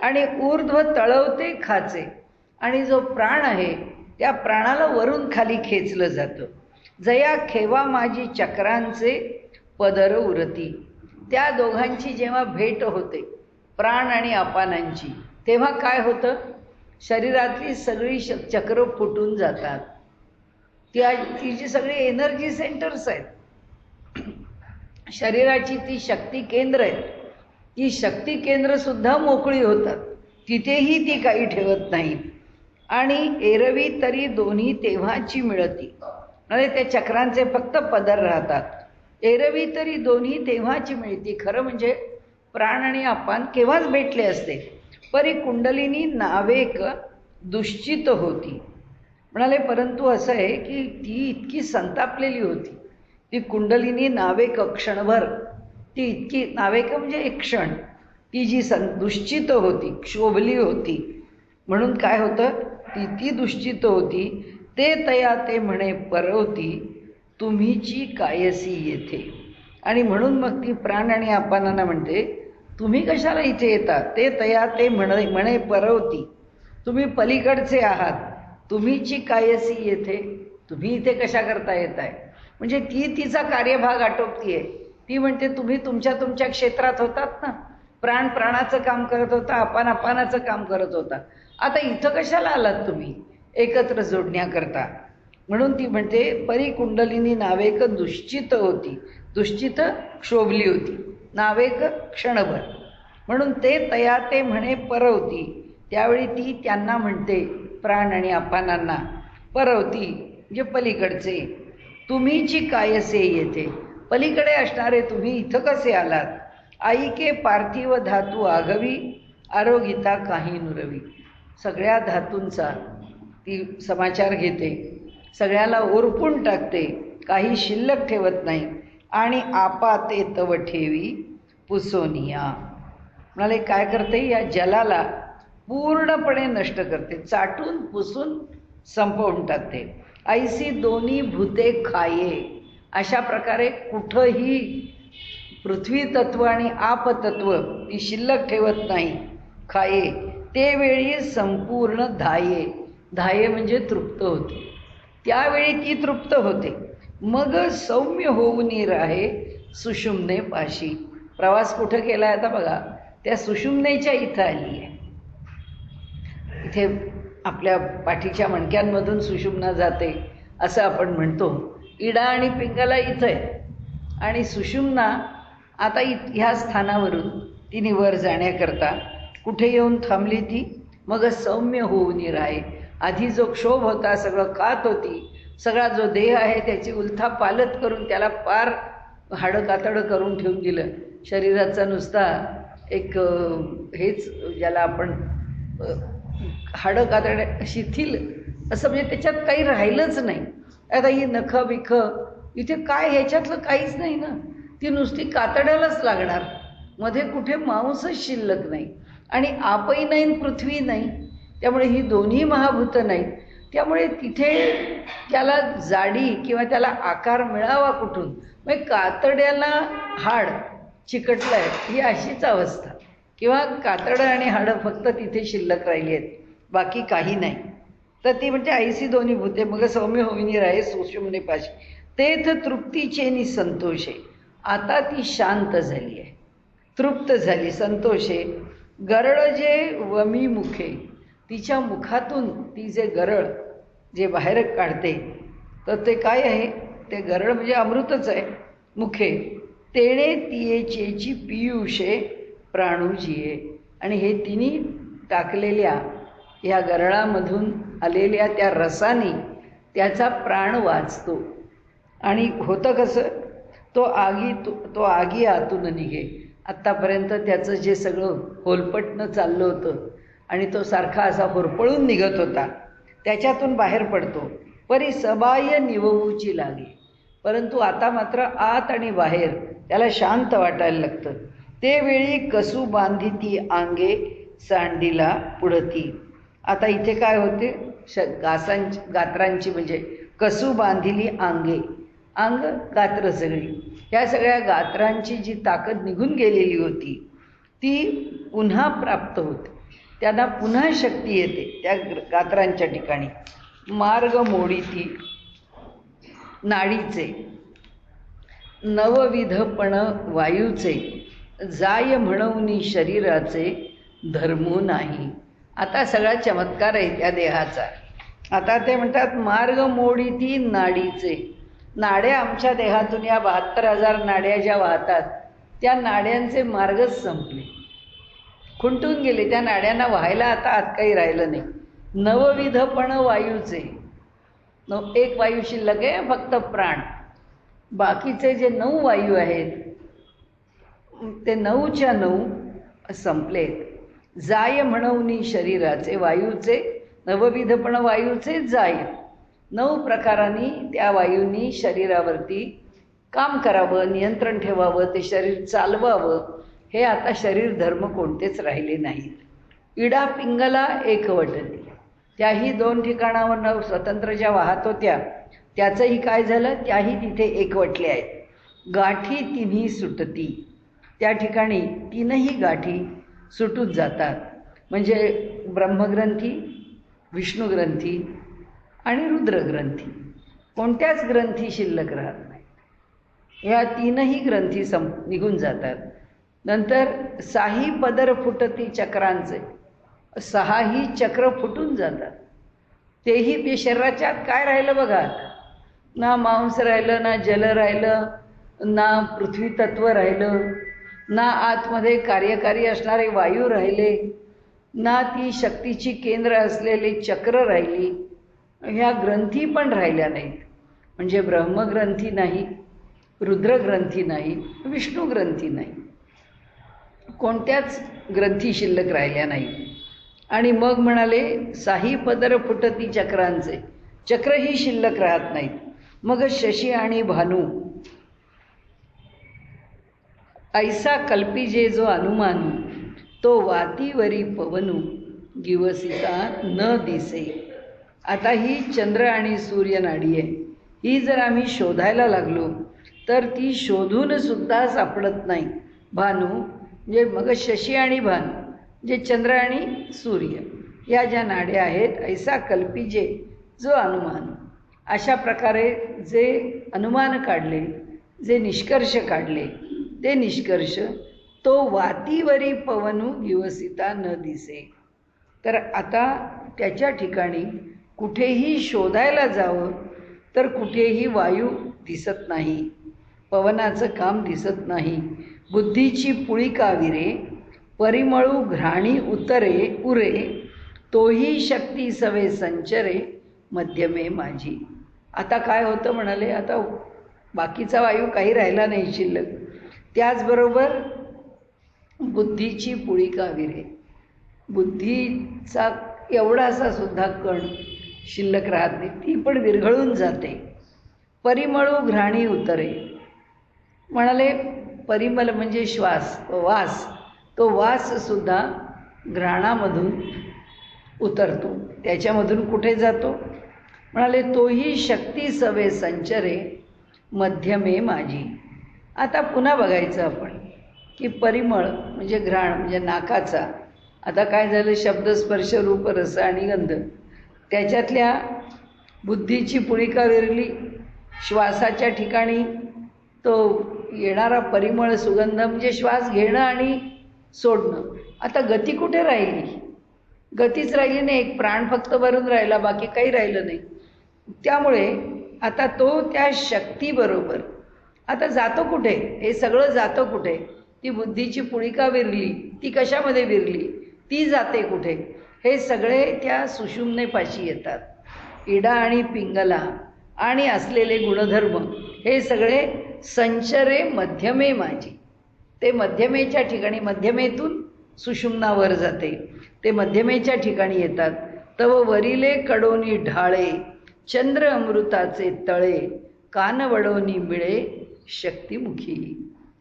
आणि ऊर्ध्व तळवते खाचे, आणि जो प्राण आहे त्या प्राणाला वरून खाली खेचलं जातं. जया खेवा माझी चक्रांचे पदर उरती. त्या दोघांची जेव्हा भेट होते, प्राण आणि अपानांची, तेव्हा काय होतं? शरीरातली सगळी चक्र फुटून जातात. ती जी सगळी एनर्जी सेंटर्स आहेत, शरीराची ती शक्ती केंद्र आहेत, ती शक्ती केंद्र सुद्धा मोकळी होतात. तिथेही ती काही ठेवत नाही. आणि एरवी तरी दोन्ही तेव्हाची मिळती, म्हणजे त्या चक्रांचे फक्त पदर राहतात. एरवी तरी दोन्ही तेव्हाची मिळती. खरं म्हणजे प्राण आणि अपान केव्हाच भेटले असते. परी कुंडलिनी नावेक दुश्चित होती. म्हणाले परंतु असं आहे की ती इतकी संतापलेली होती, ती कुंडलिनी नावेक क्षणभर, ती इतकी, नावेक म्हणजे एक क्षण, ती जी दुश्चित होती, क्षोभली होती. म्हणून काय होतं? ती दुश्चित होती. ते तया ते म्हणे परवती, तुम्हीची कायसी येथे. आणि म्हणून मग ती प्राण आणि अपानांना म्हणते, तुम्ही कशाला इथे येता? ते तया ते म्हणे परवती, तुम्ही पलीकडचे आहात. तुम्हीची कायसी येथे, तुम्ही इथे कशा करता येत आहे? म्हणजे ती तिचा कार्यभाग आटोपतीये. ती म्हणते तुम्ही तुमच्या तुमच्या क्षेत्रात होतात ना, प्राण प्राणाचं काम करत होता, अपान अपानाचं काम करत होता, आता इथं कशाला आलात तुम्ही एकत्र जोडण्याकरता? म्हणून ती म्हणते परी कुंडलिनी नावेक दुश्चित होती, दुश्चित क्षोभली होती, नावेक क्षणभर. म्हणून ते तया ते म्हणे परवती, त्यावेळी ती त्यांना म्हणते, प्राण आणि अपानांना, परवती म्हणजे पलीकडचे, तुम्हीची कायसे येथे, पलीकडे असणारे तुम्ही इथं कसे आलात? आईके पार्थिव धातू आघवी, आरोगिता काही नुरवी. सगळ्या धातूंचा ती समाचार घेते, सगळ्याला ओरपून टाकते, काही शिल्लक ठेवत नाही. आणि आपा ते तव ठेवी पुसोनिया. म्हणाले काय करते? या जलाला पूर्णपणे नष्ट करते, चाटून पुसून संपवून टाकते. ऐसी दोन्ही भूते खाये, अशा प्रकारे कुठंही पृथ्वी तत्व आणि आप तत्व ती शिल्लक ठेवत नाही. खाये ते वेळी संपूर्ण धाये, धाये म्हणजे तृप्त होते, त्यावेळी ती तृप्त होते. मग सौम्य होऊन राहे सुषुम्ने पाशी. प्रवास कुठं केला आता बघा, त्या सुषुम्नेच्या इथं आली आहे. इथे आपल्या पाठीच्या मणक्यांमधून सुषुम्ना जाते असं आपण म्हणतो. इडा आणि पिंगला इथं आहे आणि सुषुम्ना आता ह्या स्थानावरून तिने वर जाण्याकरता कुठे येऊन थांबली ती? मग सौम्य होऊन राहे. आधी जो क्षोभ होता, सगळं खात होती, सगळा जो देह आहे त्याची उलथा पालत करून त्याला पार हाडं कातडं करून ठेवून दिलं. शरीराचा नुसता एक हेच ज्याला आपण हाडं कातडं शिथिल असं, म्हणजे त्याच्यात काही राहिलंच नाही. आता ही नखं बिखं इथे काय, ह्याच्यातलं काहीच नाही ना, ती नुसती कातड्यालाच लागणार, मध्ये कुठे मांसच शिल्लक नाही. आणि आपही नाही पृथ्वी नाही, त्यामुळे ही दोन्ही महाभूतं नाहीत. त्यामुळे तिथे त्याला जाडी किंवा त्याला आकार मिळावा कुठून? मग कातड्याला हाड चिकटलं आहे, ही अशीच अवस्था. किंवा कातडं आणि हाडं फक्त तिथे शिल्लक राहिली आहेत, बाकी काही नाही. तर ती म्हणजे ऐसी दोन्ही भूते मग सौम्य होईनी राहे सुषुम्ने पाशी तेथ तृप्तीचे नि संतोषे. आता ती शांत झाली आहे, तृप्त झाली, संतोषे. गरळ जे वमी मुखे, तिच्या मुखातून ती जे गरळ जे बाहेर काढते तर ते काय आहे, ते गरळ म्हणजे अमृतच आहे. मुखे तेणे तियेचेची पियुषे प्राणुजिये. आणि हे तिन्ही टाकलेल्या या गरळामधून आलेल्या त्या रसाने त्याचा प्राण वाचतो. आणि होतं कसं, तो आगी आतून निघे. आत्तापर्यंत त्याचं जे सगळं होलपटणं चाललं होतं आणि तो सारखा असा होरपळून निघत होता, त्याच्यातून बाहेर पडतो. परी सबाह्य निववूची लागे. परंतु आता मात्र आत आणि बाहेर त्याला शांत वाटायला लागतं. ते वेळी कसू बांधिती आंगे सांडीला पुढती. आता इथे काय होते, गात्रांची म्हणजे कसू बांधिली आंगे, अंग गात्र सगळी, ह्या सगळ्या गात्रांची जी ताकद निघून गेलेली होती ती पुन्हा प्राप्त होते. त्यांना पुन्हा शक्ती येते त्या गात्रांच्या ठिकाणी. मार्ग मोडीती नाडीचे नवविधपण वायूचे जाय म्हणून शरीराचे धर्मो नाही. आता सगळा चमत्कार आहे त्या देहाचा. आता ते म्हणतात मार्ग मोडीती नाडीचे. नाड्या आमच्या देहातून या 72,000 नाड्या ज्या वाहतात त्या नाड्यांचे मार्गच संपले, खुंटून गेले. त्या नाड्यांना व्हायला आता आत काही राहिलं नाही. नवविधपण वायूचे, एक वायू शिल्लक आहे फक्त प्राण. बाकीचे जे 9 वायू आहेत ते 9च्या 9 संपलेत. जाय म्हणून शरीराचे वायूचे नवविधपण वायूचे जाय. 9 प्रकारांनी त्या वायूंनी शरीरावरती काम करावं, नियंत्रण ठेवावं, ते शरीर चालवावं. हे आता शरीर धर्म कोणतेच राहिले नाहीत. इडा पिंगला एकवटती, त्याही 2 ठिकाणावर स्वतंत्र ज्या वाहत होत्या त्याचंही काय झालं, त्याही तिथे एकवटल्या आहेत. गाठी तिन्ही सुटती, त्या ठिकाणी 3ही गाठी सुटून जातात. म्हणजे ब्रह्मग्रंथी, विष्णुग्रंथी आणि रुद्रग्रंथी, कोणत्याच ग्रंथी शिल्लक राहत नाही. ह्या 3ही ग्रंथी निघून जातात. नंतर 6 पदर फुटती चक्रांचे, 6ही चक्र फुटून जातात. तेही ते शरीराच्या आत काय राहिलं बघा, ना मांस राहिलं, ना जल राहिलं, ना पृथ्वी तत्व राहिलं, ना आतमध्ये कार्यकारी असणारे वायू राहिले, ना ती शक्तीची केंद्र असलेली चक्र राहिली. ह्या ग्रंथी पण राहिल्या नाहीत. म्हणजे ब्रह्मग्रंथी नाही, रुद्रग्रंथी नाही, विष्णुग्रंथी नाही, कोणत्याच ग्रंथी शिल्लक राहिल्या नाही. आणि मग म्हणाले 6 पदर फुटती चक्रांचे, चक्रही शिल्लक राहत नाहीत. मग शशी आणि भानू ऐसा कल्पिजे जो अनुमानू, तो वातीवरी पवनू गिवसिता न दिसे. आता ही चंद्र आणि सूर्य नाडी आहे. ही जर आम्ही शोधायला लागलो तर ती शोधून सुद्धा सापडत नाही. भानू म्हणजे मग शशी आणि भानू जे चंद्र आणि सूर्य या ज्या नाड्या आहेत, ऐसा कल्पिजे जो अनुमान, अशा प्रकारे जे अनुमान काढले, जे निष्कर्ष काढले, ते निष्कर्ष तो वातीवरी पवनू दिवसिता न दिसे. तर आता त्याच्या ठिकाणी कुठेही शोधायला जावं तर कुठेही वायू दिसत नाही, पवनाचं काम दिसत नाही. बुद्धीची पुळिका विरे परिमळू घ्राणी उरे, तोही शक्ती सवे संचरे मध्यमे माझी. आता काय होतं म्हणाले, आता बाकीचा वायू काही राहिला नाही शिल्लक. त्याचबरोबर बुद्धीची पुळिका विरे, बुद्धीचा एवढासा सुद्धा कण शिल्लक राहत नाही, ती पण विरघळून जाते. परिमळू घ्राणी उतरे म्हणाले, परिमल म्हणजे श्वास, वास, तो वाससुद्धा घ्राणामधून उतरतो. त्याच्यामधून कुठे जातो म्हणाले, तोही शक्ती सवे संचरे मध्यमे माझी. आता पुन्हा बघायचं आपण की परिमळ म्हणजे घ्राण म्हणजे नाकाचा. आता काय झालं, शब्द स्पर्श रूप रस आणि गंध, त्याच्यातल्या बुद्धीची पुळिका विरली, श्वासाच्या ठिकाणी तो येणारा परिमळ सुगंध म्हणजे श्वास घेणं आणि सोडणं. आता गती कुठे राहिली? गतीच राहिली नाही, एक प्राण फक्त भरून राहिला, बाकी काही राहिलं नाही. त्यामुळे आता तो त्या शक्तीबरोबर आता जातो कुठे? हे सगळं जातं कुठे? ती बुद्धीची पुळिका विरली, ती कशामध्ये विरली? ती जाते कुठे? हे सगळे त्या सुषुम्नेपाशी येतात. इडा आणि पिंगला आणि असलेले गुणधर्म हे सगळे संचरे मध्यमे माझी. ते मध्यमेच्या ठिकाणी, मध्यमेतून सुषुम्नावर जाते, ते मध्यमेच्या ठिकाणी येतात. तव वरिले कडोनी ढाळे, चंद्र अमृताचे तळे, कान वडोनी मिळे शक्तिमुखी.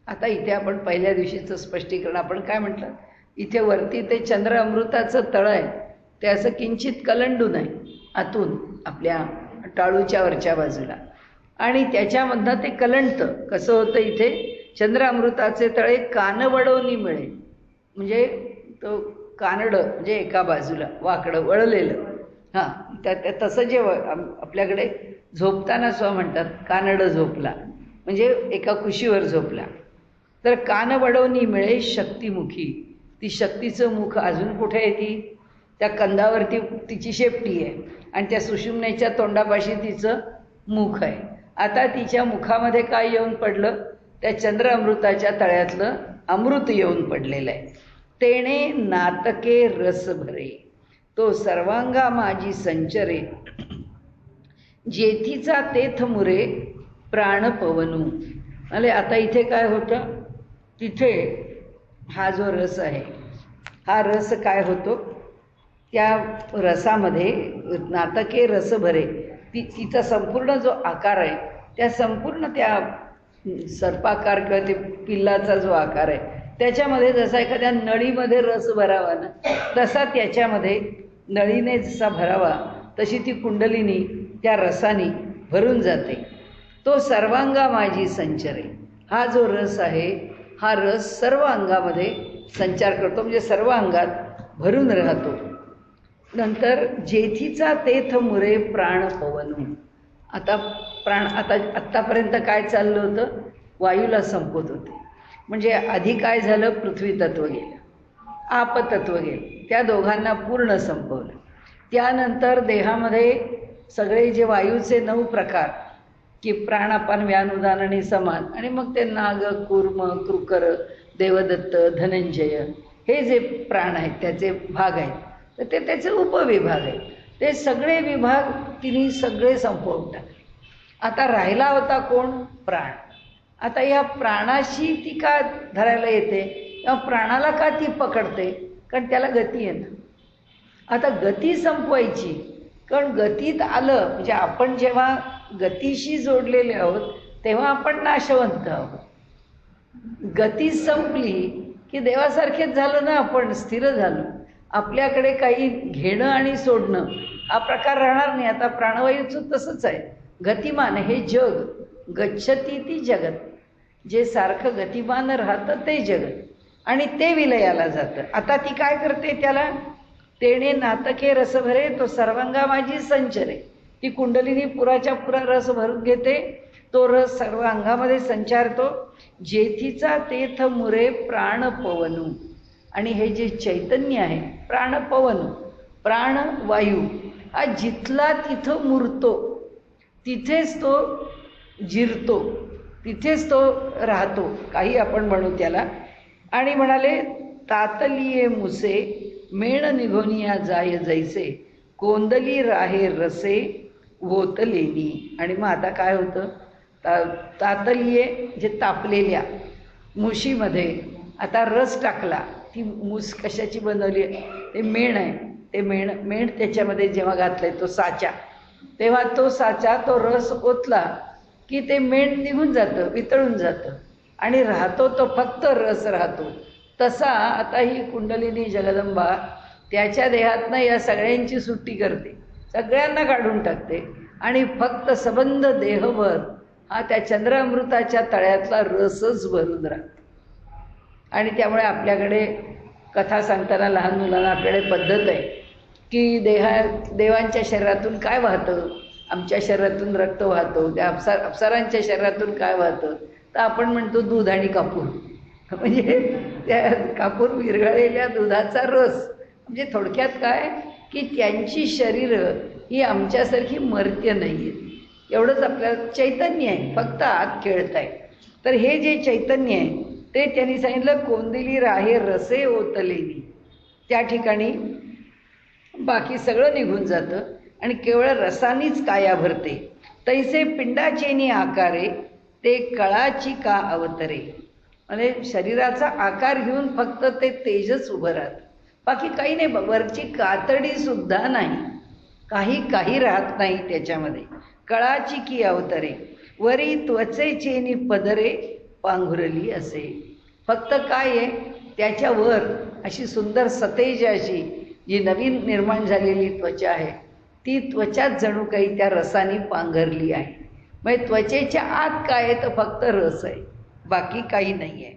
आता इथे आपण पहिल्या दिवशीचं स्पष्टीकरण आपण काय म्हटलं? इथे वरती ते चंद्र अमृताचं तळ आहे, ते असं किंचित कलंडून आहे आतून आपल्या टाळूच्या वरच्या बाजूला, आणि त्याच्यामधनं ते कलंडतं. कसं होतं? इथे चंद्र अमृताचे तळे कानवडोनी मिळे, म्हणजे तो कानडं म्हणजे एका बाजूला वाकडं वळलेलं. हां, तसं जे आपल्याकडे झोपताना स्व म्हणतात कानडं झोपला, म्हणजे एका कुशीवर झोपला. तर कानवडोनी मिळे शक्तिमुखी. ती शक्तीचं मुख अजून कुठे आहे? ती त्या कंधावरती तिची शेपटी आहे आणि त्या सुषुम्नेच्या तोंडापाशी तिचं मुख आहे. आता तिच्या मुखामध्ये काय येऊन पडलं? त्या चंद्र अमृताच्या तळ्यातलं अमृत येऊन पडलेलं आहे. तेणे नातके रस भरे, तो सर्वांगा माझी संचरे, जेथीचा तेथ मुरे प्राण पवनू. म्हणजे आता इथे काय होतं? तिथे हा जो रस आहे, हा रस काय होतो? त्या रसामध्ये नातके रस भरे, तिचा संपूर्ण जो आकार आहे, त्या संपूर्ण त्या सर्पाकार किंवा ते पिल्लाचा जो आकार आहे, त्याच्यामध्ये जसा एखाद्या नळीमध्ये रस भरावा ना, तसा त्याच्यामध्ये नळीने जसा भरावा तशी ती कुंडलिनी त्या रसाने भरून जाते. तो सर्वांगा माझी संचरे. हा जो रस आहे, हा रस सर्व अंगामध्ये संचार करतो, म्हणजे सर्व अंगात भरून राहतो. नंतर जेथीचा तेथ मुरे प्राण पवनू. आता प्राण, आत्तापर्यंत काय चाललं होतं? वायूला संपवत होते. म्हणजे आधी काय झालं? पृथ्वी तत्व गेलं, आपतत्व गेलं, त्या दोघांना पूर्ण संपवलं. त्यानंतर देहामध्ये सगळे जे वायूचे 9 प्रकार की प्राणापान व्यान उदान आणि समान, आणि मग ते नाग, कूर्म, कृकर, देवदत्त, धनंजय, हे जे प्राण आहेत त्याचे भाग आहेत, तर ते त्याचे उपविभाग आहेत. ते सगळे विभाग तिने सगळे संपवून टाकले. आता राहिला होता कोण? प्राण. आता या प्राणाशी ती का धरायला येते किंवा प्राणाला का ती पकडते? कारण त्याला गती आहे ना. आता गती संपवायची, कारण गतीत आलं म्हणजे आपण जेव्हा गतीशी जोडलेले आहोत तेव्हा आपण नाशवंत आहोत. गती संपली की देवासारखेच झालं ना, आपण स्थिर झालो. आपल्याकडे काही घेणं आणि सोडणं हा प्रकार राहणार नाही. आता प्राणवायूचं तसंच आहे. गतिमान हे जग, गच्छती ती जगत, जे सारखं गतिमान राहतं ते जगत, आणि ते विलयाला जातं. आता ती काय करते? त्याला तेणे नातके रस भरे, तो सर्वांगा माझी संचरे. ती कुंडलिनी पुराच्या पुरा रस भरून घेते, तो रस सर्व अंगामध्ये संचारतो. जेथीचा तेथ मुरे प्राण पवनू. आणि हे जे चैतन्य आहे प्राण पवन, प्राण वायू, हा जिथला तिथं मुरतो, तिथेच तो जिरतो, तिथेच तो राहतो, काही आपण म्हणू त्याला. आणि म्हणाले तातलिये मुसे, मेण निघोनिया जाय जैसे, कोंदली राहे रसे वोतलेली. आणि मग आता काय होतं? तातलिये जे तापलेल्या मुशीमध्ये आता रस टाकला. ती मूस कशाची बनवली आहे? ते मेण आहे. ते मेण त्याच्यामध्ये जेव्हा घातलंय तो साचा, तेव्हा तो साचा, तो रस ओतला की ते मेण निघून जातं, वितळून जातं, आणि राहतो तो फक्त रस राहतो. तसा आता ही कुंडलिनी जगदंबा त्याच्या देहातनं या सगळ्यांची सुट्टी करते, सगळ्यांना काढून टाकते, आणि फक्त सबंध देहभर हा त्या चंद्रामृताच्या तळ्यातला रसच भरून राहतो. आणि त्यामुळे आपल्याकडे कथा सांगताना लहान मुलांना आपल्याकडे पद्धत आहे की देवांच्या शरीरातून काय वाहतं, आमच्या शरीरातून रक्त वाहतं, त्या अप्सरांच्या शरीरातून काय वाहतं, तर आपण म्हणतो दूध आणि कापूर. म्हणजे त्या कापूर विरघळलेल्या दुधाचा रस. म्हणजे थोडक्यात काय की त्यांची शरीरं ही आमच्यासारखी मर्त्य नाही आहेत. एवढंच आपल्याला चैतन्य आहे, फक्त आत खेळत आहे. तर हे जे चैतन्य आहे ते त्यांनी सांगितलं कोंदिली राहे रसे ओतलेली. त्या ठिकाणी बाकी सगळं निघून जातं आणि केवळ रसानीच काया भरते. तैसे पिंडाचेनी आकारे ते कळाची का अवतरे. म्हणजे शरीराचा आकार घेऊन फक्त ते तेजच उभं राहतं, बाकी काही नाही. वरची कातडी सुद्धा नाही, काही राहत नाही त्याच्यामध्ये. कळाची की अवतरे वरी त्वचेचेनी पदरे पांघुरली असे. फक्त काय आहे त्याच्यावर अशी सुंदर सतेज अशी जी नवीन निर्माण झालेली त्वचा आहे ती त्वचाच जणू काही त्या रसाने पांघरली आहे. म्हणजे त्वचेच्या आत काय आहे तर फक्त रस आहे, बाकी काही नाही आहे.